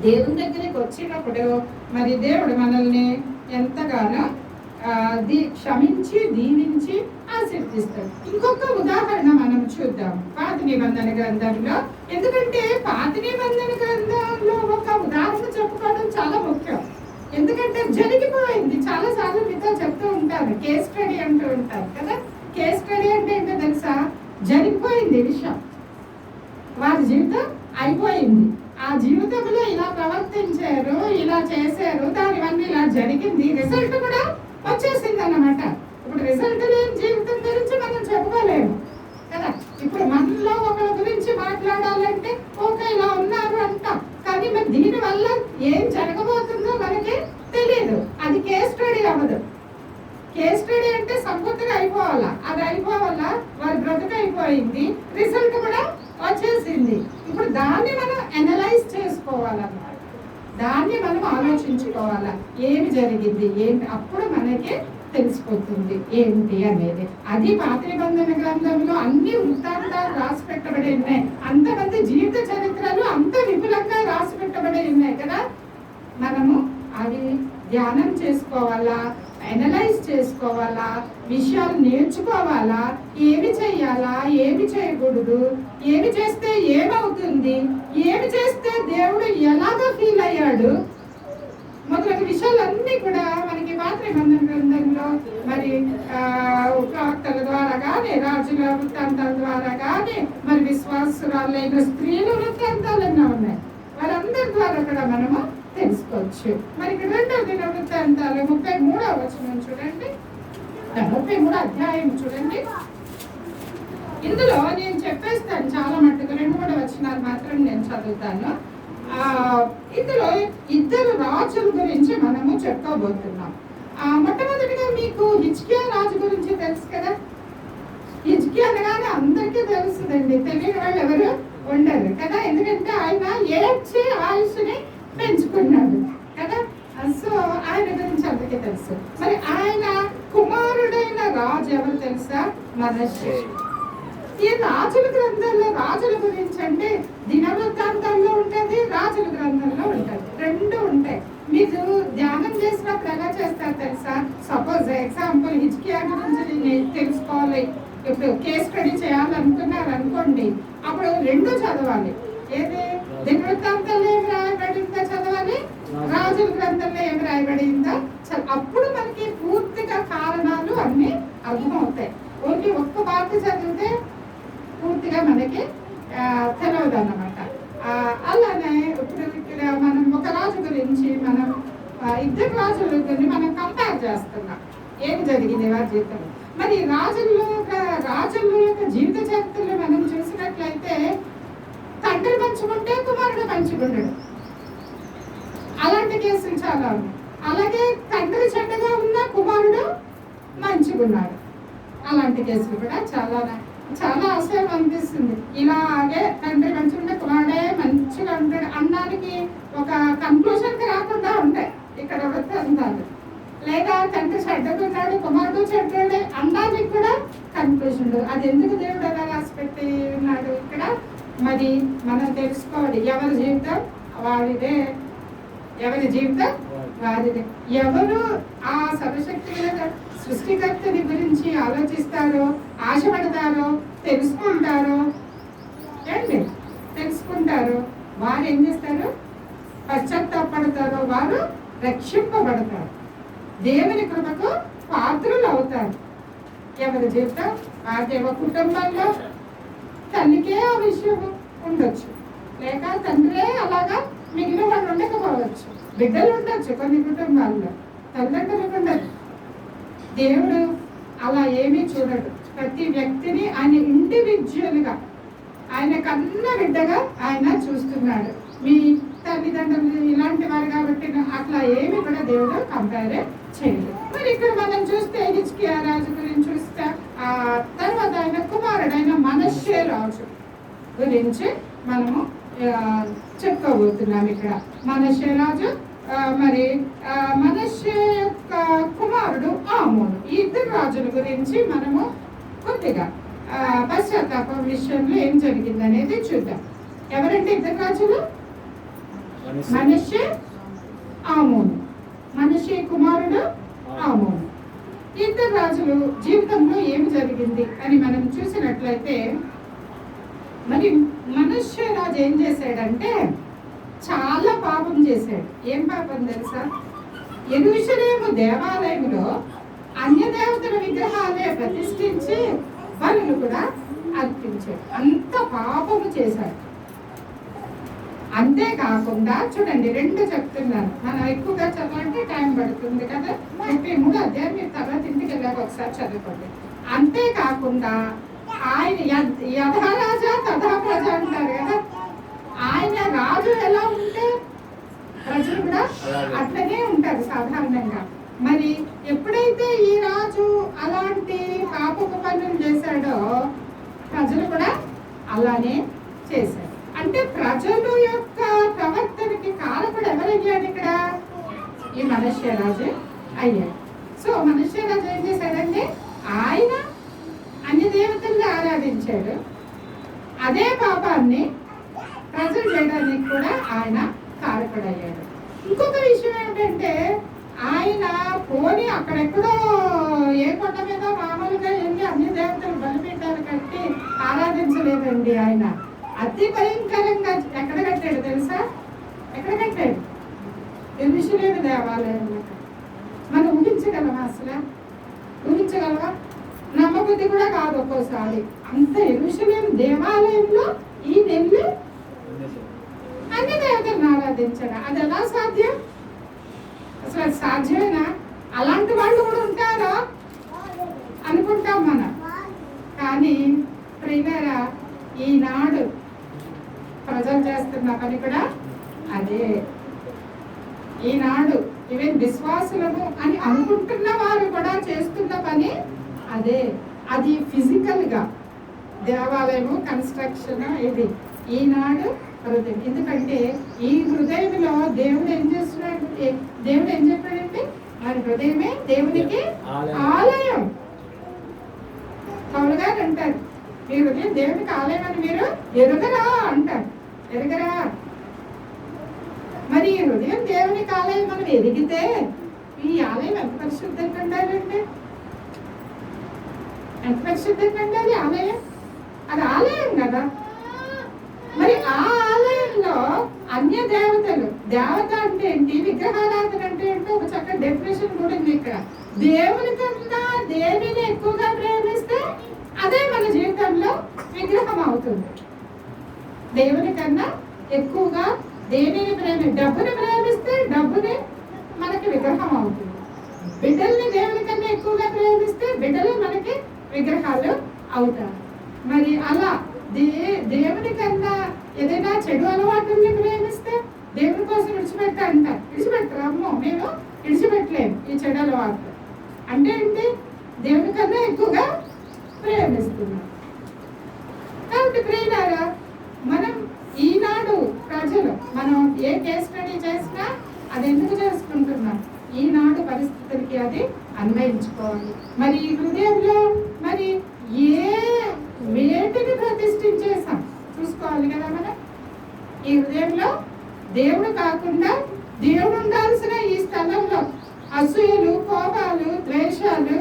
దేవుని దగ్గరికి వచ్చినప్పుడు మరి దేవుడు మనల్ని ఎంతగానో క్షమించి దీవించి ఆశీర్దిస్తాడు. ఇంకొక ఉదాహరణ మనం చూద్దాం పాత నిబంధన గ్రంథంలో. ఎందుకంటే పాత నిబంధన గ్రంథంలో ఒక ఉదాహరణ చెప్పుకోవడం చాలా ముఖ్యం. ఎందుకంటే జరిగిపోయింది. చాలా సార్లు మీతో చెప్తూ ఉంటాను, కేస్ స్టడీ అంటూ ఉంటారు కదా. కేస్ స్టడీ అంటే ఏంటో తెలుసా? జరిగిపోయింది విషయం, వారి జీవితం అయిపోయింది. ఆ జీవితంలో ఇలా ప్రవర్తించారు, ఇలా చేశారు, దానివల్ల ఇలా జరిగింది, రిజల్ట్ కూడా వచ్చేసింది అన్నమాట. ఇప్పుడు రిజల్ట్ లేని జీవితం గురించి మనం చెప్పుకోలేము కదా. ఇప్పుడు మనలో ఒకరి గురించి మాట్లాడాలంటే ఓకే ఇలా ఉన్నారు అంటాం, కానీ మరి దీనివల్ల ఏం జరగబోతుందో మనకి తెలియదు. అది కేస్ స్టడీ అవ్వదు. కేస్ స్టడీ అంటే సంపూర్తిగా అయిపోవాలా, అది అయిపోవాలా, వారి బ్రతుకు అయిపోయింది, రిజల్ట్ కూడా వచ్చేసింది. ఇప్పుడు దాన్ని మనం అనలైజ్ చేసుకోవాలన్నమాట, దాన్ని మనం ఆలోచించుకోవాలా, ఏమి జరిగింది ఏంటి, అప్పుడు మనకి తెలిసిపోతుంది ఏంటి అనేది. అది పాత నిబంధన గ్రంథంలో అన్ని వృత్తాంతాలు రాసి పెట్టబడి ఉన్నాయి. అంతమంది జీవిత చరిత్రలు అంత విపులంగా రాసి పెట్టబడి ఉన్నాయి కదా. మనము అవి ధ్యానం చేసుకోవాలా, అనలైజ్ చేసుకోవాలా, విషయాలు నేర్చుకోవాలా, ఏమి చెయ్యాలా, ఏమి చేయకూడదు, ఏమి చేస్తే ఏమవుతుంది, ఏమి చేస్తే దేవుడు ఎలాగో ఫీల్ అయ్యాడు, మొదలైన విషయాలన్నీ కూడా మనకి పాత నిబంధన గ్రంథంలో మరి ప్రవక్తల ద్వారా కానీ, రాజుల వృత్తాంతాల ద్వారా కానీ, మరి విశ్వాసురాలైన స్త్రీల వృత్తాంతాలన్నా ఉన్నాయి. వారందరి ద్వారా కూడా మనము తెలుసుకోవచ్చు. మరి ఇక్కడ 2వ దినవృత్తాంతాలు 33వ వచనం చూడండి, 33వ అధ్యాయం చూడండి. ఇందులో నేను చెప్పేస్తాను చాలా మట్టుకు, 2-3 వచనాలు మాత్రం నేను చదువుతాను. ఇందులో 2 రాజుల గురించి మనము చెప్పుకోబోతున్నాం. మొట్టమొదటిగా మీకు హిజ్కియా రాజు గురించి తెలుసు కదా. హిజ్కియా అనగానే అందరికీ తెలుస్తుందండి, తెలియని వాళ్ళు ఎవరు ఉండరు కదా. ఎందుకంటే ఆయన ఏడ్చి ఆయుష్ని పెంచుకున్నాడు కదా. సో ఆయన గురించి అందరికీ తెలుసు. మరి ఆయన కుమారుడైన రాజు ఎవరు తెలుసా? మనష్షే. ఈ రాజుల గ్రంథంలో రాజుల గురించి అంటే దినవృత్తాంతంలో ఉంటుంది, రాజుల గ్రంథంలో ఉంటుంది, 2 ఉంటాయి. మీరు ధ్యానం చేసినప్పుడు ఎలా చేస్తారు తెలుసా? సపోజ్ ఎగ్జాంపుల్ హిజ్కియా గురించి తెలుసుకోవాలి, ఇప్పుడు కేస్ స్టడీ చేయాలనుకున్నారు అనుకోండి, అప్పుడు 2 చదవాలి. ఏది దినవృత్తాంతంలో ఏమి రాయబడిందో చదవాలి, రాజుల గ్రంథంలో ఏమి రాయబడిందో అప్పుడు మనకి పూర్తిగా కారణాలు అన్ని అర్థమవుతాయి. ఓన్లీ ఒక్క పార్ట్ చదివితే పూర్తిగా మనకి తెలియదు అన్నమాట. అలానే ఇప్పుడు ఇక్కడ మనం ఒక రాజు గురించి మనం 2 రాజుల గురించి మనం కంపేర్ చేస్తున్నాం, ఏం జరిగింది వారి జీవితం. మరి రాజుల యొక్క జీవిత చరిత్రలో మనం చూసినట్లయితే తండ్రి మంచుకుంటే కుమారుడు మంచుకుంటాడు, అలాంటి కేసులు చాలా ఉన్నాయి. అలాగే తండ్రి చెడ్డగా ఉన్న కుమారుడు మంచుకున్నాడు, అలాంటి కేసులు కూడా చాలా చాలా అసహ్యం అనిపిస్తుంది. ఇలాగే తండ్రి మంచిగా కుమారుడే మంచిగా ఉంటాడు అనడానికి ఒక కన్క్లూషన్కి రాకుండా ఉంటాయి ఇక్కడ వృత్తాంతాలు. లేదా తండ్రి చెడ్డకున్నాడు కుమారుడు చెడ్డాడే అనడానికి కూడా కన్క్లూషన్. అది ఎందుకు దేవుడు ఎలా రాసి పెట్టి ఉన్నాడు ఇక్కడ మరి మనం తెలుసుకోవాలి. ఎవరి జీవితం వారిదే, ఎవరి జీవితం వారిదే. ఎవరు ఆ సర్వశక్తి సృష్టికర్తని గురించి ఆలోచిస్తారో, ఆశపడతారో, తెలుసుకుంటారో వారు ఏం చేస్తారు? పశ్చాత్తాపడతారో వారు రక్షింపబడతారు, దేవుని కృపకు పాత్రులు అవుతారు. ఎవరి జీవితం అదే కుటుంబంలో తల్లికే ఆ విషయం ఉండొచ్చు, లేక తండ్రే అలాగా మిగిలిన వాళ్ళు ఉండకపోవచ్చు, బిడ్డలు ఉండొచ్చు కొన్ని కుటుంబాల్లో, తల్లిదండ్రులకు ఉండదు. దేవుడు అలా ఏమీ చూడడు. ప్రతి వ్యక్తిని ఆయన ఇండివిజువల్గా ఆయన కన్న బిడ్డగా ఆయన చూస్తున్నాడు. మీ తల్లిదండ్రులు ఇలాంటి వారు కాబట్టి అట్లా ఏమి కూడా దేవుడు కంపేర్ చేయలేదు. మరి ఇక్కడ మనం చూస్తే హిజ్కియా రాజు గురించి చూస్తే ఆ తర్వాత ఆయన కుమారుడైన మనష్షే రాజు గురించి మనము చెప్పుకోబోతున్నాం. ఇక్కడ మనష్షే రాజు మరి మనష్షే యొక్క కుమారుడు ఆమోను. ఈ ఇద్దరు రాజుల గురించి మనము కొద్దిగా పశ్చాత్తాపం విషయంలో ఏం జరిగింది అనేది చూద్దాం. ఎవరంటే ఇద్దరు రాజులు? మనష్షే, ఆమోను. మనష్షే కుమారుడు ఆమోను. ఇద్దరు రాజులు జీవితంలో ఏమి జరిగింది అని మనం చూసినట్లయితే, మరి మనష్షే రాజు ఏం చేశాడంటే చాలా పాపం చేశాడు. ఏం పాపం తెలుసా? యెరూషలేము దేవాలయంలో అన్య దేవతల విగ్రహాలే ప్రతిష్ఠించి బలులు కూడా అర్పించాడు. అంత పాపము చేశాడు. అంతేకాకుండా చూడండి, 2 చెప్తున్నాను, మనం ఎక్కువగా చదవాలంటే టైం పడుతుంది కదా. 33 అధ్యాయం మీరు తర్వాత ఇంటికి వెళ్ళాక ఒకసారి చదువుకోండి. అంతేకాకుండా ఆయన యథా రాజా తథా ప్రజ అంటారు కదా. ఆయన రాజు ఎలా ఉంటే ప్రజలు కూడా అట్లనే ఉంటారు సాధారణంగా. మరి ఎప్పుడైతే ఈ రాజు అలాంటి పాపపు పనులు చేశాడో ప్రజలు కూడా అలానే చేశారు. అంటే ప్రజలు యొక్క ప్రవర్తనకి కారకుడు ఎవరయ్యాడు ఇక్కడ? ఈ మనష్షే రాజు అయ్యాడు. సో మనష్షే రాజు ఏం చేశాడంటే ఆయన అన్ని దేవతల్ని ఆరాధించాడు. అదే పాపాన్ని ప్రజలు చేయడానికి కూడా ఆయన కారకుడయ్యాడు. ఇంకొక విషయం ఏంటంటే ఆయన పోనీ అక్కడెక్కడో ఏ కొండ మీద మామూలుగా వెళ్ళి అన్ని దేవతలు బలిపీఠాలు కట్టి ఆరాధించలేదండి. ఆయన అతి భయంకరంగా ఎక్కడ కట్టాడు తెలుసా? ఎక్కడ కట్టాడు? యెరూషలేము దేవాలయంలో. మనం ఊహించగలమా? అసలు ఊహించగలవా? నమ్మబుద్ధి కూడా కాదు ఒక్కోసారి. అంత యెరూషలేము దేవాలయంలో ఈ నెల్లి అన్ని దేవతలను ఆరాధించాడు. అది ఎలా సాధ్యం? అసలు అది సాధ్యమేనా? అలాంటి వాళ్ళు కూడా ఉంటారా అనుకుంటాం మనం. కానీ ప్రియులారా, ఈనాడు ప్రజలు చేస్తున్న పని కూడా అదే. ఈనాడు ఈవెన్ విశ్వాసులము అని అనుకుంటున్న వారు కూడా చేస్తున్న పని అదే. అది ఫిజికల్ గా దేవాలయము కన్స్ట్రక్షన్. ఇది ఈనాడు హృదయం. ఎందుకంటే ఈ హృదయంలో దేవుడు ఏం చేస్తున్నాడు? దేవుడు ఏం చెప్పాడంటే మన హృదయమే దేవునికి ఆలయం. పౌలు గారు అంటారు, మీ హృదయం దేవునికి ఆలయం అని మీరు ఎరుగరా అంటారు. ఎరుగరా? మరి ఈ హృదయం దేవునికి ఆలయం మనం ఎరిగితే ఈ ఆలయం ఎంత పరిశుద్ధంగా ఉండాలండి? ఎంత పరిశుద్ధంగా ఉండాలి ఆలయం? అది ఆలయం కదా. మరి ఆ ఆలయంలో అన్య దేవతలు, దేవత అంటే ఏంటి, విగ్రహారాధన అంటే ఏంటో ఒక చక్కటి డెఫినేషన్ కూడా ఉంది ఇక్కడ. దేవుని కన్నా దేవిని ఎక్కువగా ప్రేమిస్తే అదే మన జీవితంలో విగ్రహం అవుతుంది. దేవుని కన్నా ఎక్కువగా దేనిని డబ్బుని ప్రేమిస్తే డబ్బుని మనకి విగ్రహం అవుతుంది. బిడ్డల్ని దేవుని కన్నా ఎక్కువగా ప్రేమిస్తే బిడ్డలు మనకి విగ్రహాలు అవుతారు. మరి అలా దేవుని కన్నా ఏదైనా చెడు అలవాటుని ప్రేమిస్తే దేవుని కోసం విడిచిపెట్ట అంటారు. విడిచిపెట్టరు. అమ్మో మేము విడిచిపెట్టలేము ఈ చెడు అలవాటు. అంటే ఏంటి? దేవుని కన్నా ఎక్కువగా ప్రేమిస్తున్నాం. కాబట్టి ప్రియులారా, మనం ఈనాడు ప్రజలు మనం ఏ కేస్ స్టడీ చేసినా అది ఎందుకు చేసుకుంటున్నాం? ఈనాడు పరిస్థితులకి అది అన్వయించుకోవాలి. మరి ఈ హృదయంలో మరి వేటిని ప్రతిష్ఠించేసాం చూసుకోవాలి కదా మనం. ఈ హృదయంలో దేవుడు కాకుండా దేవుడు ఉండాల్సిన ఈ స్థలంలో అసూయలు, కోపాలు, ద్వేషాలు,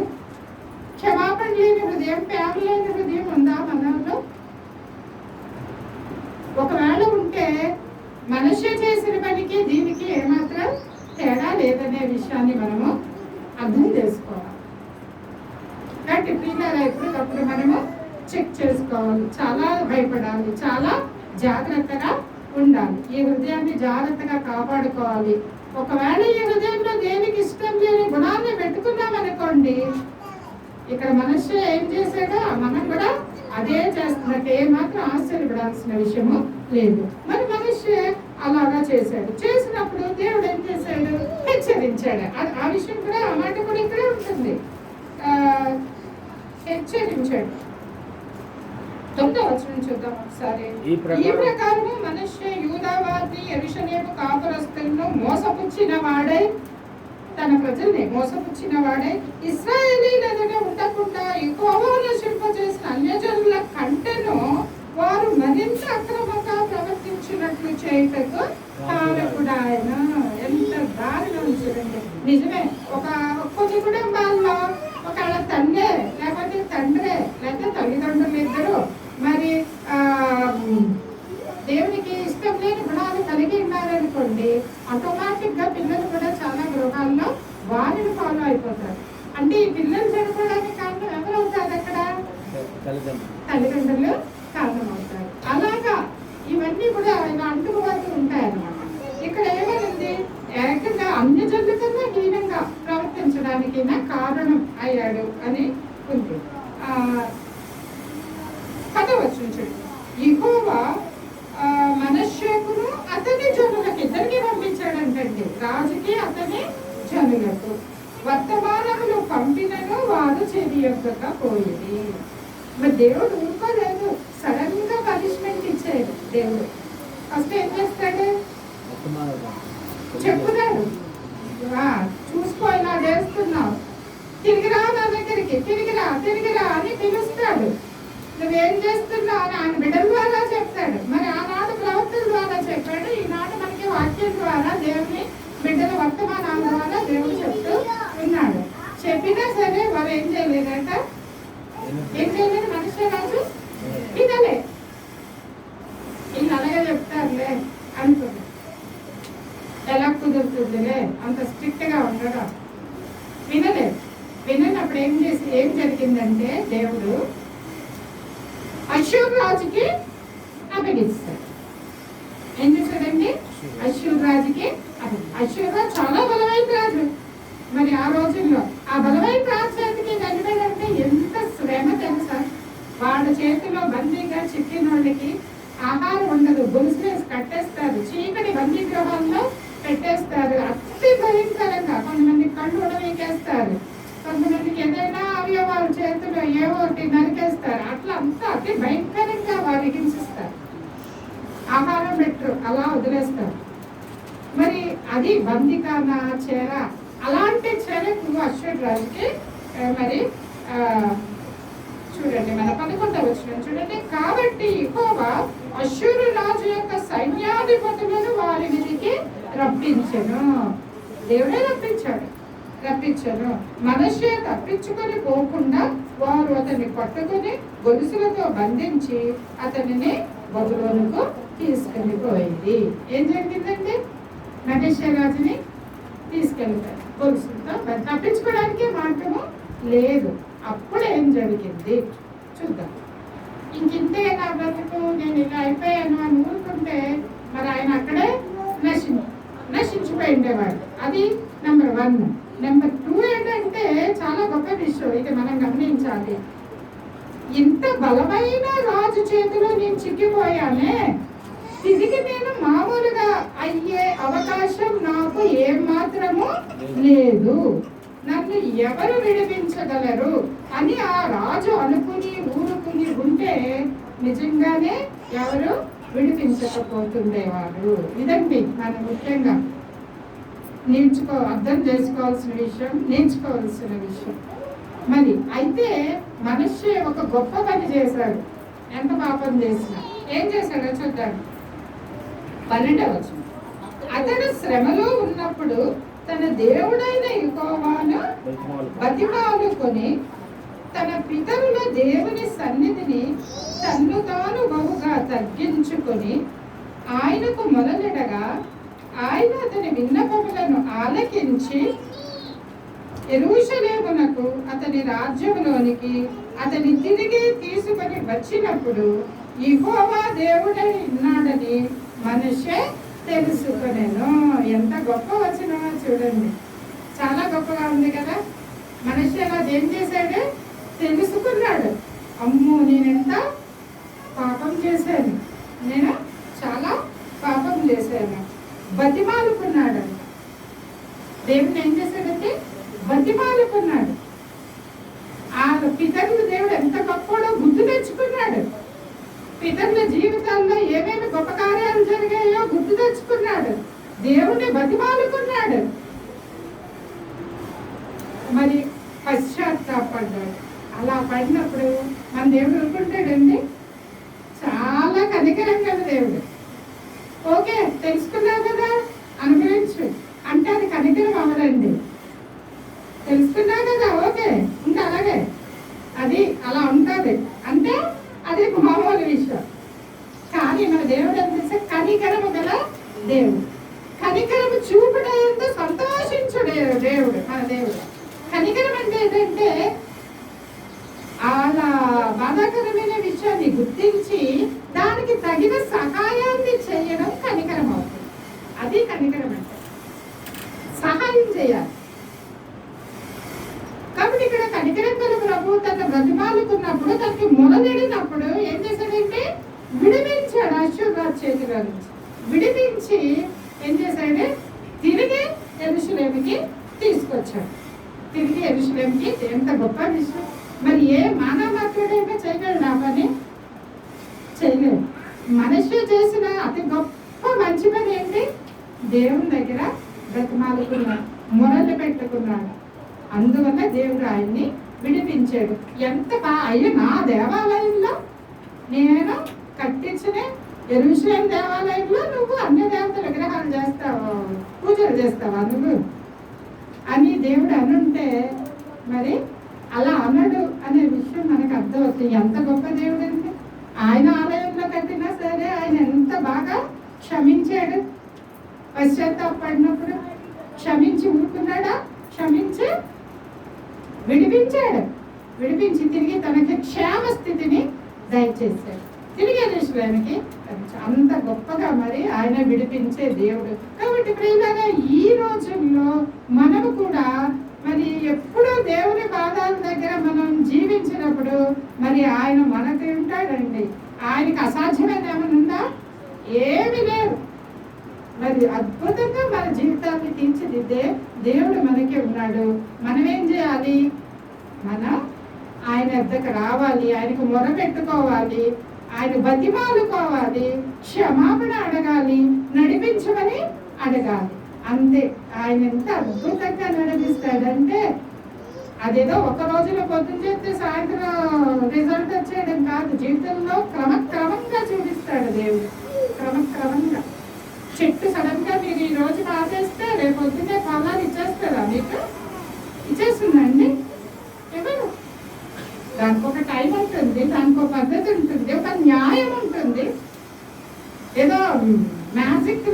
క్షమాపణ లేని హృదయం, ప్రేమ లేని హృదయం ఉందా మనలో? ఒకవేళ ఉంటే మనిషి చేసిన పనికి దీనికి ఏమాత్రం తేడా లేదనే విషయాన్ని మనము అర్థం చేసుకోవాలి. కాబట్టి ప్రియులారా, ఎప్పటికప్పుడు మనము చెక్ చేసుకోవాలి, చాలా భయపడాలి, చాలా జాగ్రత్తగా ఉండాలి. ఈ హృదయాన్ని జాగ్రత్తగా కాపాడుకోవాలి. ఒకవేళ ఈ హృదయంలో దేనికి ఇష్టం లేని గుణాన్ని పెట్టుకున్నామనుకోండి, ఇక్కడ మనిషి ఏం చేశాడో మనం కూడా అదే చేస్తున్నట్టు ఏమాత్రం ఆశ్చర్యపడాల్సిన విషయము లేదు. మరి మనిషి అలాగా చేశాడు. చేసినప్పుడు దేవుడు ఏం చేశాడు? హెచ్చరించాడు. ఆ విషయం కూడా, ఆ మాట కూడా ఇక్కడే ఉంటుంది. హెచ్చరించాడు. 9వ వచనం చూద్దాం ఒకసారి. ఈ ప్రకారము మనుష్య యూదావాది యెరూషలేము కాపురస్తులను మోసపుచ్చిన వాడై, తన ప్రజల్ని మోసపుచ్చిన వాడై, ఇశ్రాయేలీయుల ఎదుట ఉండకుండా యెహోవాను నశింపజేసిన అన్యజనుల కంటెను వారు మరింత అక్రమంగా ప్రవర్తించినట్లు చేయుటకు కారకుడు ఆయన. ఎంత దారుణం చూడండి. నిజమే, కొన్ని కుటుంబాల్లో ఒకళ్ళ తండ్రే లేకపోతే తండ్రే లేకపోతే తల్లిదండ్రులు ఇద్దరు మరి దేవునికి ఇష్టం లేని గుణాలు కలిగి ఉన్నారనుకోండి, ఆటోమేటిక్ గా పిల్లలు కూడా చాలా గృహాల్లో వారిని ఫాలో అయిపోతారు. అంటే ఈ పిల్లలు చనిపోవడానికి కారణం ఎవరు అవుతారు? అక్కడ తల్లిదండ్రులు కారణం అవుతారు. అలాగా ఇవన్నీ కూడా ఇలా అంటుకుపోతూ ఉంటాయన్నమాట. ఇక్కడ ఏమైంది? ఏకంగా అన్యజనుల కన్నా హీనంగా ప్రవర్తించడానికి కారణం అయ్యాడు అని ఉంది. 10వ వచనం చూడండి. యెహోవా మనష్షేకును అతని జనులకు ఇద్దరికి పంపించాడంటండి. రాజుకి అతని జనులకు వర్తమానములు పంపినను వారు చెరియకపోయింది. మరి దేవుడు ఊరుకోలేదు, సడన్ గా పనిష్మెంట్ ఇచ్చాడు దేవుడు. ఫస్ట్ ఏం చేస్తాడు? చెప్పుతాడు, చూసుకో ఇలా చేస్తున్నావు, తిరిగిరా నా దగ్గరికి, తిరిగిరా అని పిలుస్తాడు. నువ్వేం చేస్తున్నావు అని ఆయన బిడ్డల ద్వారా చెప్తాడు. మరి ఆనాడు ప్రవక్తల ద్వారా చెప్పాడు, ఈనాడు మనకి వాక్యం ద్వారా దేవుని బిడ్డల వర్తమానాల ద్వారా దేవుడు చెప్తూ ఉన్నాడు. చెప్పినా సరే వారు ఏం చేయలేదట. ఏం చేయలేదు మనుష్య రాజు వినలే. వీళ్ళు అలాగే చెప్తారులే అనుకున్నా, ఎలా కుదురుతుందిలే, అంత స్ట్రిక్ట్ గా ఉండడం. వినప్పుడు ఏం జరిగిందంటే దేవుడు అష్షూరు రాజుకి అప్పగిస్తాడు. ఏం చేశాడండి? అష్షూరు రాజుకి అష్షూరు రాజు చాలా బలమైన రాజు. మరి ఆ రోజుల్లో ఆ బలమైన రాజు చేతికి వెళ్ళాడంటే ఎంత శ్రమ తెలుసా? వాళ్ళ చేతిలో బందీగా చిక్కిన వాళ్ళకి ఆహారం ఉండదు, గొలుసు వేసి కట్టేస్తారు, చీకటి బందీ గృహాల్లో పెట్టేస్తారు. అతి భయంకరంగా కొంతమంది కళ్ళు ఉడవీకేస్తారు, కొంతమందికి ఏదైనా అవయవాల చేతులు ఏవో ఒకటి నరికేస్తారు. అట్లా అంతా అతి భయంకరంగా వారు హింసిస్తారు. ఆహారం పెట్టరు, అలా వదిలేస్తారు. మరి అది బందికాన చెర, అలాంటి చెరకు అష్షూరు రాజుకి మరి చూడండి మన 11వ వచనం చూడండి. కాబట్టి యెహోవా అష్షూరు రాజు యొక్క సైన్యాధిపతులను వారి మీదికి రప్పించెను. దేవుడే రప్పించాను. మనష్షే తప్పించుకొని పోకుండా వారు అతన్ని పట్టుకుని గొలుసులతో బంధించి అతనిని బబులోనుకు తీసుకుని పోయింది. ఏం జరిగిందండి? మనష్షే రాజుని తీసుకెళ్తారు గొలుసులతో. తప్పించుకోవడానికి మార్గము లేదు. అప్పుడు ఏం జరిగింది చూద్దాం. ఇంకింతే నా బ్రతుకు, నేను ఇలా అయిపోయాను అని ఊరుకుంటే మరి ఆయన అక్కడే నశించిపోయి ఉండేవాడు. అది నెంబర్ 1. నెంబర్ 2 ఏంటంటే చాలా గొప్ప విషయం, ఇది మనం గమనించాలి. ఇంత బలమైన రాజు చేతిలో నేను చిక్కిపోయానే, తిరిగి నేను మామూలుగా అయ్యే అవకాశం నాకు ఏమాత్రము లేదు, నన్ను ఎవరు విడిపించగలరు అని ఆ రాజు అనుకుని ఊరుకుని ఉంటే నిజంగానే ఎవరు విడిపించకపోతుండేవారు. ఇదండి మనం ముఖ్యంగా అర్థం చేసుకోవాల్సిన విషయం, నేర్చుకోవాల్సిన విషయం. మరి అయితే మనిషి ఒక గొప్ప పని చేశాడు. ఎంత పాపం చేసినా ఏం చేశాడో చూద్దాం. 12వ వచనం. అతడు శ్రమలో ఉన్నప్పుడు తన దేవుడైన యెహోవాను బతిమాలుకొని తన పితరుల దేవుని సన్నిధిని తన్ను తాను బహుగా తగ్గించుకొని ఆయనకు మొదలెడగా ఆయన అతని విన్నపములను ఆలకించి యెరూషలేమునకు అతని రాజ్యంలోనికి అతని తిరిగి తీసుకొని వచ్చినప్పుడు యెహోవా దేవుడై ఉన్నాడని మనిషే తెలుసుకొనెను. ఎంత గొప్ప వచనమో చూడండి, చాలా గొప్పగా ఉంది కదా. మనిషి అలా ఏం చేశాడు? తెలుసుకున్నాడు. అమ్మో, నేనెంత పాపం చేశాను, నేను చాలా పాపం చేశాను. బతిమాలుకున్నాడు. దేవుడు ఏం చేశాడంటే బతిమాలుకున్నాడు. ఆ పితరులు దేవుడు ఎంత గొప్పడో గుర్తు తెచ్చుకున్నాడు. పితరుల జీవితాల్లో ఏమేమి గొప్ప కార్యాలు జరిగాయో గుర్తు తెచ్చుకున్నాడు, దేవుణ్ణి బతిమాలుకున్నాడు, మరి పశ్చాత్తాపడ్డాడు. అలా పడినప్పుడు మన దేవుడు అనుకుంటాడండి, చాలా కనికరం గల దేవుడు. ఓకే, తెలుసుకున్నావు కదా, అనుభవించు అంటే అది కనికరం అవ్వదండి. తెలుసుకున్నావు కదా, ఓకే ఇంకా అలాగే అది అలా ఉంటుంది అంటే అది మామూలు విషయం. కానీ మన దేవుడు ఎంత కనికరము గల దేవుడు, కనికరము చూపుడంతో సంతోషించుడే దేవుడు మన దేవుడు. కనికరం అంటే ఏంటంటే అలా బాధాకరమైన విషయాన్ని గుర్తించి దానికి తగిన సహాయాన్ని చేయడం కనికరం అవుతుంది. అది కనికరం అంటే సహాయం చేయాలి. కాబట్టి ఇక్కడ కనికరం గల ప్రభు తన బ్రతిమాలుకున్నప్పుడు, తనకి మొదలెడినప్పుడు ఏం చేశాడంటే విడిపించాడు. అశ్షూర్రాజు చేతిలో నుంచి విడిపించి ఏం చేశాడు, తిరిగి యెరూషలేముకి తీసుకొచ్చాడు. తిరిగి యెరూషలేముకి. ఎంత గొప్ప విషయం! మరి ఏ మానవత్వుడైనా చేయగలడు ఆ పని? చేయలేడు. మనిషి చేసిన అతి గొప్ప మంచి పని ఏంటి? దేవుని దగ్గర బ్రతిమాలుకున్నాడు, మొరలు పెట్టుకున్నాడు. అందువల్ల దేవుడు ఆయన్ని విడిపించాడు. ఎంత అయ్యో, నా దేవాలయంలో నేను కట్టించిన యెరూషలేము దేవాలయంలో నువ్వు అన్య దేవతల విగ్రహాలు చేస్తావు, పూజలు చేస్తావా నువ్వు అని దేవుడు అనుంటే, మరి అలా అనడు అనే విషయం మనకు అర్థమవుతుంది. ఎంత గొప్ప దేవుడు అంటే, ఆయన ఆలయంలో కట్టినా సరే ఆయన ఎంత బాగా క్షమించాడు. పశ్చాత్తాపడినప్పుడు క్షమించి ఊరుకున్నాడా? క్షమించి విడిపించాడు. విడిపించి తిరిగి తనకి క్షేమ స్థితిని దయచేశాడు. తిరిగి యెరూషలేముకి అంత గొప్పగా మరి ఆయన విడిపించే దేవుడు. కాబట్టి ప్రియులారా, ఈ రోజుల్లో మనము కూడా మరి ఎప్పుడూ దేవుని పాదాల దగ్గర మనం జీవించినప్పుడు మరి ఆయన మనకి ఉంటాడండి. ఆయనకి అసాధ్యమైన ఏమైనా ఉందా? ఏమి లేదు. మరి అద్భుతంగా మన జీవితాన్ని తీర్చిదిద్దే దేవుడు మనకి ఉన్నాడు. మనం ఏం చేయాలి? మనం ఆయన వద్దకు రావాలి, ఆయనకు మొరపెట్టుకోవాలి, ఆయన బతిమాలుకోవాలి, క్షమాపణ అడగాలి, నడిపించమని అడగాలి. అంతే. ఆయన ఎంత అద్భుతంగా నడిపిస్తాడంటే అదేదో ఒక రోజులో పొద్దున చేస్తే సాయంత్రం రిజల్ట్ వచ్చేయడం కాదు. జీవితంలో క్రమక్రమంగా చూపిస్తాడు దేవుడు. క్రమక్రమంగా. చెట్టు సడన్ గా మీరు ఈ రోజు పాసేస్తే రేపు పొద్దున్నే ఫలాలు ఇచ్చేస్తారా? మీకు ఇచ్చేస్తుందండి? ఎవరు? దానికి ఒక టైం ఉంటుంది, దానికి ఒక పద్ధతి ఉంటుంది, ఒక న్యాయం ఉంటుంది. ఏదో మ్యాజిక్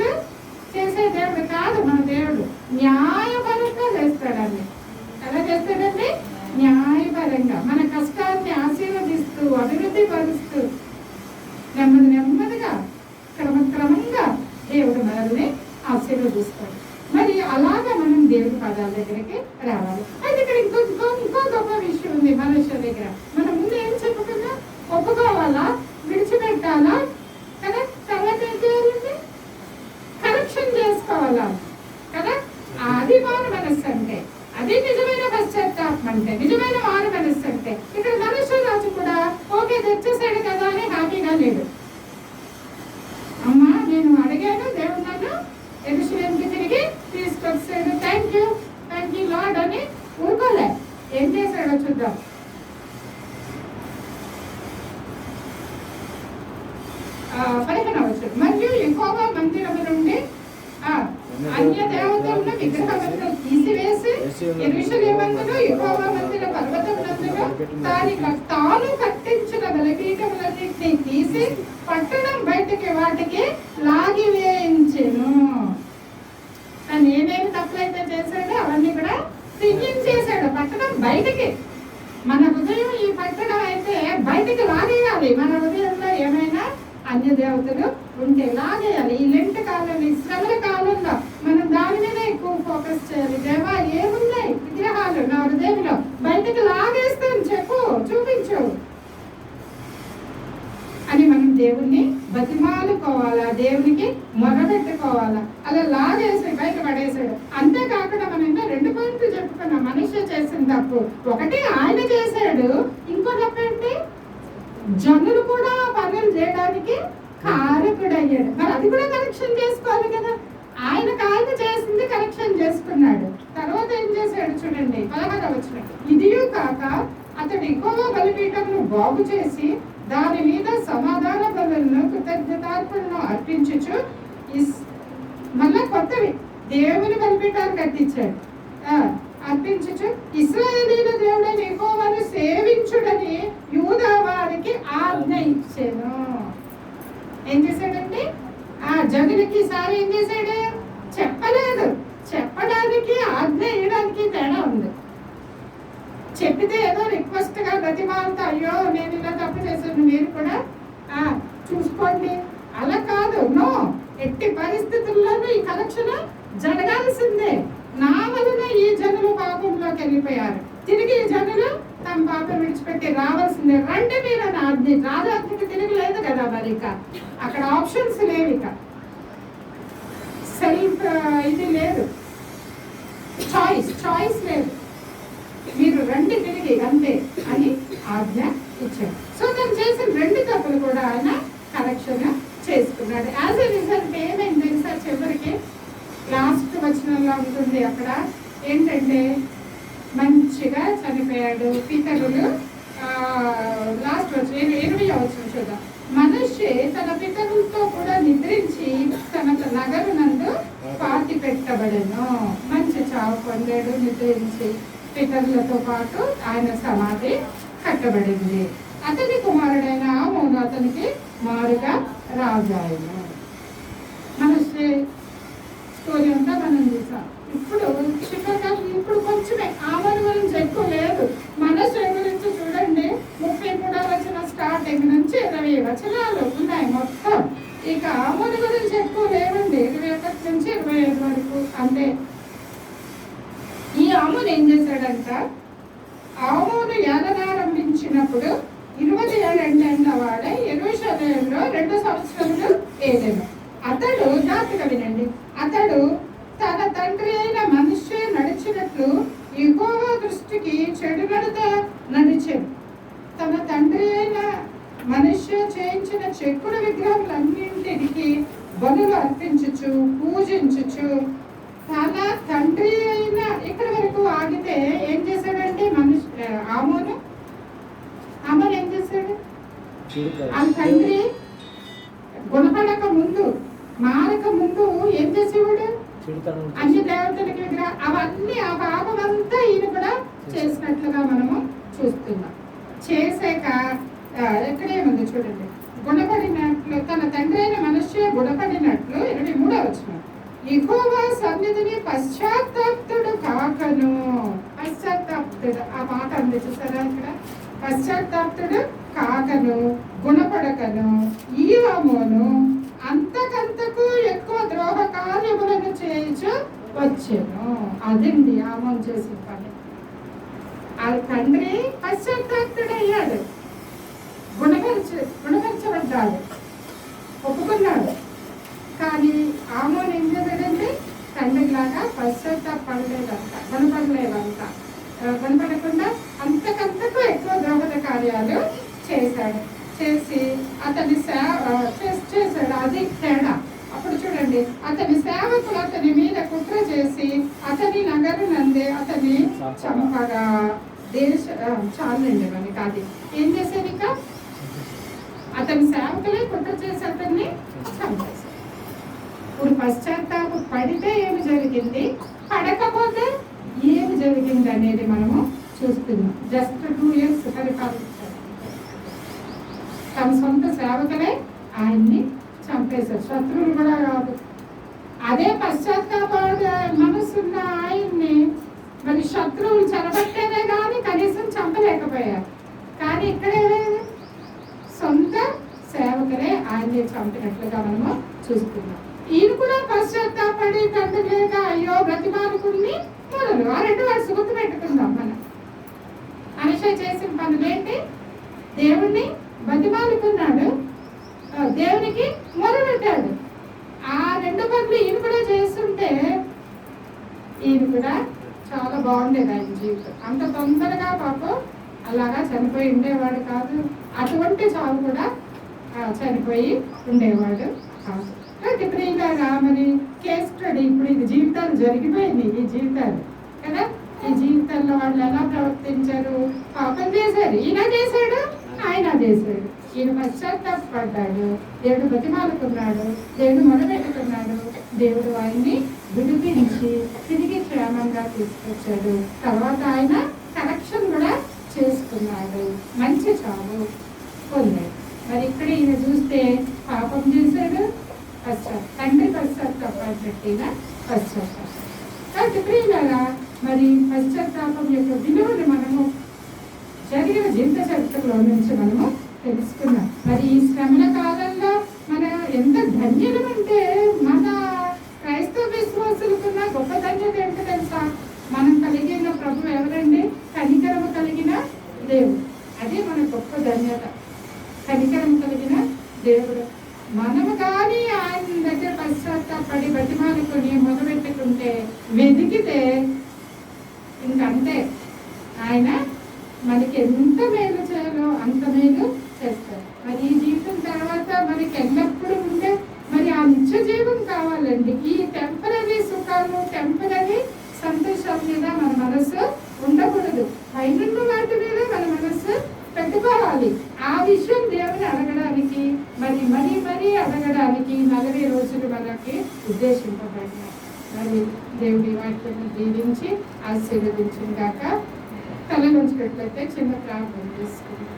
చేసే దేవుడు కాదు మన దేవుడు. న్యాయపరంగా చేస్తాడండి. ఎలా చేస్తాడండి? న్యాయపరంగా మన కష్టాన్ని ఆశీర్వదిస్తూ, అభివృద్ధి పరుస్తూ, నెమ్మదిగా క్రమక్రమంగా దేవుడు మనల్ని ఆశీర్వదిస్తాడు. మరి అలాగా మనం దేవుడి పదాల దగ్గరికి రావాలి. అయితే ఇక్కడ ఇంకో గొప్ప విషయం ఉంది మనుష్య దగ్గర. మనం ముందు ఏం చెప్పుకున్నా? ఒప్పుకోవాలా, విడిచిపెట్టాలా కదా, తర్వాత ఏం చేయాలండి? కరెక్షన్ చేసుకోవాలా కదా. అది మారు మనస్సు అంటే, అది నిజమైన పశ్చాత్తాపం అంటే, నిజమైన మారు మనస్సు అంటే. ఇక్కడ మనుష్య రాజు కూడా ఓకే తెచ్చేసాడు కదా అని హ్యాపీగా లేడు. అమ్మా నేను అడిగాను, దేవుడు నన్ను యెరూషలేముకి తిరిగి తీసుకొచ్చాడు, థ్యాంక్ యూ లార్డ్ అని ఊరుకోలే. ఏం చేశాడో చూద్దాం. మరియు యెహోవా మందిరము నుండి అన్య దేవతలను విగ్రహములను తీసివేసి యెరూషలేములో యెహోవా మందిర పర్వతములందులో తాను కట్టించిన బలిపీఠములన్నిటినీ తీసి పట్టణం బయటికి వాటికి లాగివేయించెను. తను ఏమేమి తప్పులైతే చేశాడో అవన్నీ కూడా తీయించేశాడు పట్టణం బయటికి. మన హృదయం ఈ పట్టణం అయితే బయటికి లాగేయాలి. మన హృదయంలో ఏమైనా అన్య దేవతలు ఉంటే లాగేయాలి. ఈ లెంట్ కాలంలో, ఈ శ్రమల కాలంలో మనం దాని మీద ఎక్కువ ఫోకస్ చేయాలి. దేవా ఏమున్నాయి విగ్రహాలు నా హృదయంలో, బయటికి లాగేస్తాను, చెప్పు, చూపించు అని మనం దేవుణ్ణి బతిమాలుకోవాలా, దేవునికి మొరబెట్టుకోవాలా. అలా లాగేసి బయట పడేసాడు. అంతేకాకుండా మనం ఇంకా 2 పాయింట్లు చెప్పుకున్నాం. మనిషి చేసిన తప్పు ఒకటి ఆయన చేశాడు, ఇంకో తప్పు ఏంటి? జనులు కూడా పనులు చేయడానికి కారకుడు అయ్యాడు. మరి అది కూడా కరెక్షన్ చేసుకోవాలి కదా. ఆయన చేసింది కరెక్షన్ చేసుకున్నాడు. తర్వాత ఏం చేశాడు చూడండి 16వ వచనం. ఇదియు కాక అతడు యెహోవా బలిపీఠమును బాగు చేసి దాని మీద సమాధాన బలులను కృతజ్ఞతార్పణను అర్పించుచు మళ్ళా కొత్తవి దేవుని బలిపీఠాలు కట్టించాడు. అర్పించుచు ఇశ్రాయేలీల దేవుడైన యెహోవాను సేవించుడని యూదా వారికి ఆజ్ఞ ఇచ్చాను. ఏం చేశాడండి? జనులకి ఈసారి ఏం చేశాడు? చెప్పలేదు. చెప్పడానికి ఆజ్ఞ వేయడానికి తేడా ఉంది. చెప్పితే ఏదో రిక్వెస్ట్ గా బ్రతిమాలతో అయ్యో నేను ఇలా తప్పు చేశాను మీరు కూడా చూసుకోండి అలా కాదు. నో, ఎట్టి పరిస్థితుల్లోనూ ఈ కలెక్షన్ జరగాల్సిందే. నా వలన ఈ జనులు పాపంలోకి వెళ్ళిపోయారు. తిరిగి ఈ జనులు తమ పాపం విడిచిపెట్టి రావాల్సిందే. రండి మీరు అని ఆజ్ఞ. రాజాజ్ఞకి తిరిగి లేదు కదా. మరి ఇక అక్కడ ఆప్షన్స్ లేవు. ఇక సెల్ఫ్ ఇది లేదు, చాయిస్ లేదు. మీరు రండి తిరిగి అంతే అని ఆజ్ఞ ఇచ్చాడు. సో తను చేసిన 2 తప్పులు కూడా ఆయన కరెక్షన్ చేసుకున్నాడు. యాజ్ ఎ రిజల్ట్ ఏమైంది తెలుసా? చివరికి లాస్ట్ వచనంలో ఉంటుంది అక్కడ ఏంటంటే మంచిగా చనిపోయాడు. పితరులు లాస్ట్ వచ్చిన 20వ వచనం చూద్దాం. మనిషి తన పితరులతో కూడా నిద్రించి తన నగరునందు పాతి పెట్టబడను. మంచి చావు పొందాడు. నిద్రించి పితరులతో పాటు ఆయన సమాధి కట్టబడింది. అతని కుమారుడైన ఆమోను అతనికి మారుగా రాజాయను. మనిషి స్టోరీ అంతా మనం చూసాం. ఇప్పుడు ఇప్పుడు కొంచెమే ఆమోను గురించి ఎక్కువ లేదు. మనసు గురించి చూడండి 33వ వచనం స్టార్టింగ్ నుంచి 20 వచనాలు ఉన్నాయి మొత్తం. ఇక ఆమోను గురించి ఎక్కువ లేవండి. 21 నుంచి 25 వరకు అంతే. ఈ ఆమోను ఏం చేశాడంట? ఆమోను ఏలనారంభించినప్పుడు 20 ఏళ్ళ వాడై యెరూషలేములో 2 సంవత్సరములు ఏలెను. అతడు జాగ్రత్తగా వినండి. అతడు తన తండ్రి అయిన మనిషి నడిచినట్లు యెహోవా దృష్టికి చెడు నడత నడిచాడు. తన తండ్రి అయిన మనిషి చేయించిన చెక్కుడు విగ్రహములన్నింటికి బలులు అర్పించుచు పూజించుచు తన తండ్రి అయిన ఇక్కడ వరకు ఆగితే ఏం చేశాడంటే ఆమోను ఏం చేశాడు? ఆ తండ్రి గుణపడక ముందు మారక ముందు ఏం చేసేవాడు? అన్ని దేవతలకి అవన్నీ ఆ పాపం అంతా ఈయన కూడా చేసినట్లుగా మనము చూస్తున్నాం. చేసాక ఎక్కడేముంది చూడండి. గుణపడినట్లు తన తండ్రి అయిన మనిషి గుణపడినట్లు 23వ వచనం. యెహోవా సన్నిధిని పశ్చాత్తాప్తుడు కాకను. పశ్చాత్తాప్తుడు ఆ మాట ఉంది చూసారా ఇక్కడ? పశ్చాత్తాప్తుడు కాకను గుణపడకను ఈ ఆమోను అంతకంతకు ఎక్కువ ద్రోహ కార్యములను చేయించు వచ్చాను. అదండి ఆమోను చేసిన పని. ఆ తండ్రి పశ్చాత్తాప్తుడయ్యాడు, గుణపరచబడ్డాడు, ఒప్పుకున్నాడు. కానీ ఆమోను ఏం చేశాడంటే తండ్రిలాగా పశ్చాత్తాపడలేదంట, గుణపడకుండా అంతకంతకు ఎక్కువ ద్రోహద కార్యాలు చేశాడు. చేసి అతని చేశాడు. అది తేడా. అప్పుడు చూడండి, అతని సేవకులు అతని మీద కుట్ర చేసి అతని నగరు నందే అతని చంపగా చాలండి మనకి. అది ఏం చేశారు? ఇక అతని సేవకులే కుట్ర చేసి అతన్ని చంపేశారు. ఇప్పుడు పశ్చాత్తాప పడితే ఏమి జరిగింది, పడకపోతే ఏమి జరిగింది అనేది మనము చూస్తున్నాం. జస్ట్ 2 years పరిపాలించారు. తమ సొంత సేవకులే ఆయన్ని చంపేశారు. శత్రువులు కూడా కాదు. అదే పశ్చాత్తాప మనసున్న ఆయన్ని మరి శత్రువులు చెరబట్టేదే కానీ కనీసం చంపలేకపోయారు. కానీ ఇక్కడే సొంత సేవకులే ఆయన్ని చంపినట్లుగా మనము చూస్తున్నాం. ఈయన కూడా పశ్చాత్తాపడి తండ్రి లేక అయ్యో బ్రతిమాలుకుని మొదలు ఆ 2 వర్డ్స్ గుర్తు పెట్టుకుందాం. మనం మనిషి చేసిన పనులేంటి? దేవుణ్ణి బతిమాలుకున్నాడు, దేవునికి మొదలుపెట్టాడు. ఆ 2 పనులు ఈయన కూడా చేస్తుంటే ఈయన కూడా చాలా బాగుండేది ఆయన జీవితం. అంత తొందరగా పాపం అలాగా చనిపోయి ఉండేవాడు కాదు. అటువంటి చావు కూడా చనిపోయి ఉండేవాడు కాదు. కాబట్టి ఇప్పుడు ఇలాగా మరి కేస్ స్టడీ, ఇప్పుడు ఇది జీవితాలు జరిగిపోయింది, ఈ జీవితాలు కదా. ఈ జీవితంలో వాళ్ళు ఎలా ప్రవర్తించారు, పాపం చేశారు, ఈయన చేశాడు, ఆయన చేశాడు. ఈయన పశ్చాత్తాపడ్డాడు, దేవుడు బతిమాలుకున్నాడు, దేవుడు మొదలుపెట్టుకున్నాడు, దేవుడు ఆయన్ని విడిపించి తిరిగి క్షేమంగా తీసుకొచ్చాడు. తర్వాత ఆయన కరెక్షన్ కూడా చేసుకున్నాడు, మంచి చావు పొందాడు. మరి ఇక్కడ ఈయన చూస్తే పాపం చేశాడు, తండ్రి పశ్చాత్తాపట్టిన పశ్చాత్తాపం. కాబట్టి ప్రియులారా, మరి పశ్చాత్తాపం యొక్క విలువను మనము జరిగిన జీవిత చరిత్రలో నుంచి మనము తెలుసుకున్నాం. మరి ఈ శ్రమల కాలంలో మన ఎంత ధన్యులం అంటే, మన క్రైస్తవ విశ్వాసులకున్న గొప్ప ధన్యత ఏంటో తెలుసా? మనం కలిగిన ప్రభు ఎవరండి? కనికరము కలిగిన దేవుడు. అదే మన గొప్ప ధన్యత, కనికరము కలిగిన దేవుడు. మనము కానీ ఆయన దగ్గర పశ్చాత్తాపడి బతిమాలుకొని మొదలుపెట్టుకుంటే, వెతికితే ఇంకంతే, ఆయన మనకి ఎంత మేలు చేయాలో అంత మేలు చేస్తారు. మరి ఈ జీవితం తర్వాత మనకి ఎల్లప్పుడూ ఉంటే మరి ఆ నిత్య జీవం కావాలండి. ఈ టెంపరీ సుఖాలు, టెంపరీ సంతోషాల మీద మన మనసు ఉండకూడదు, పైనున్న వాటి మీద మన మనసు పెట్టుకోవాలి. ఆ విషయం దేవుని అడగడానికి మరి మరీ మరీ అడగడానికి 40 రోజులు మనకి ఉద్దేశింపబడినాయి. మరి దేవుడి వాక్యం దీవించి ఆశీర్వదించిన గాక. తల నుంచినట్లయితే చిన్న ప్రార్థన చేసుకుంటాం.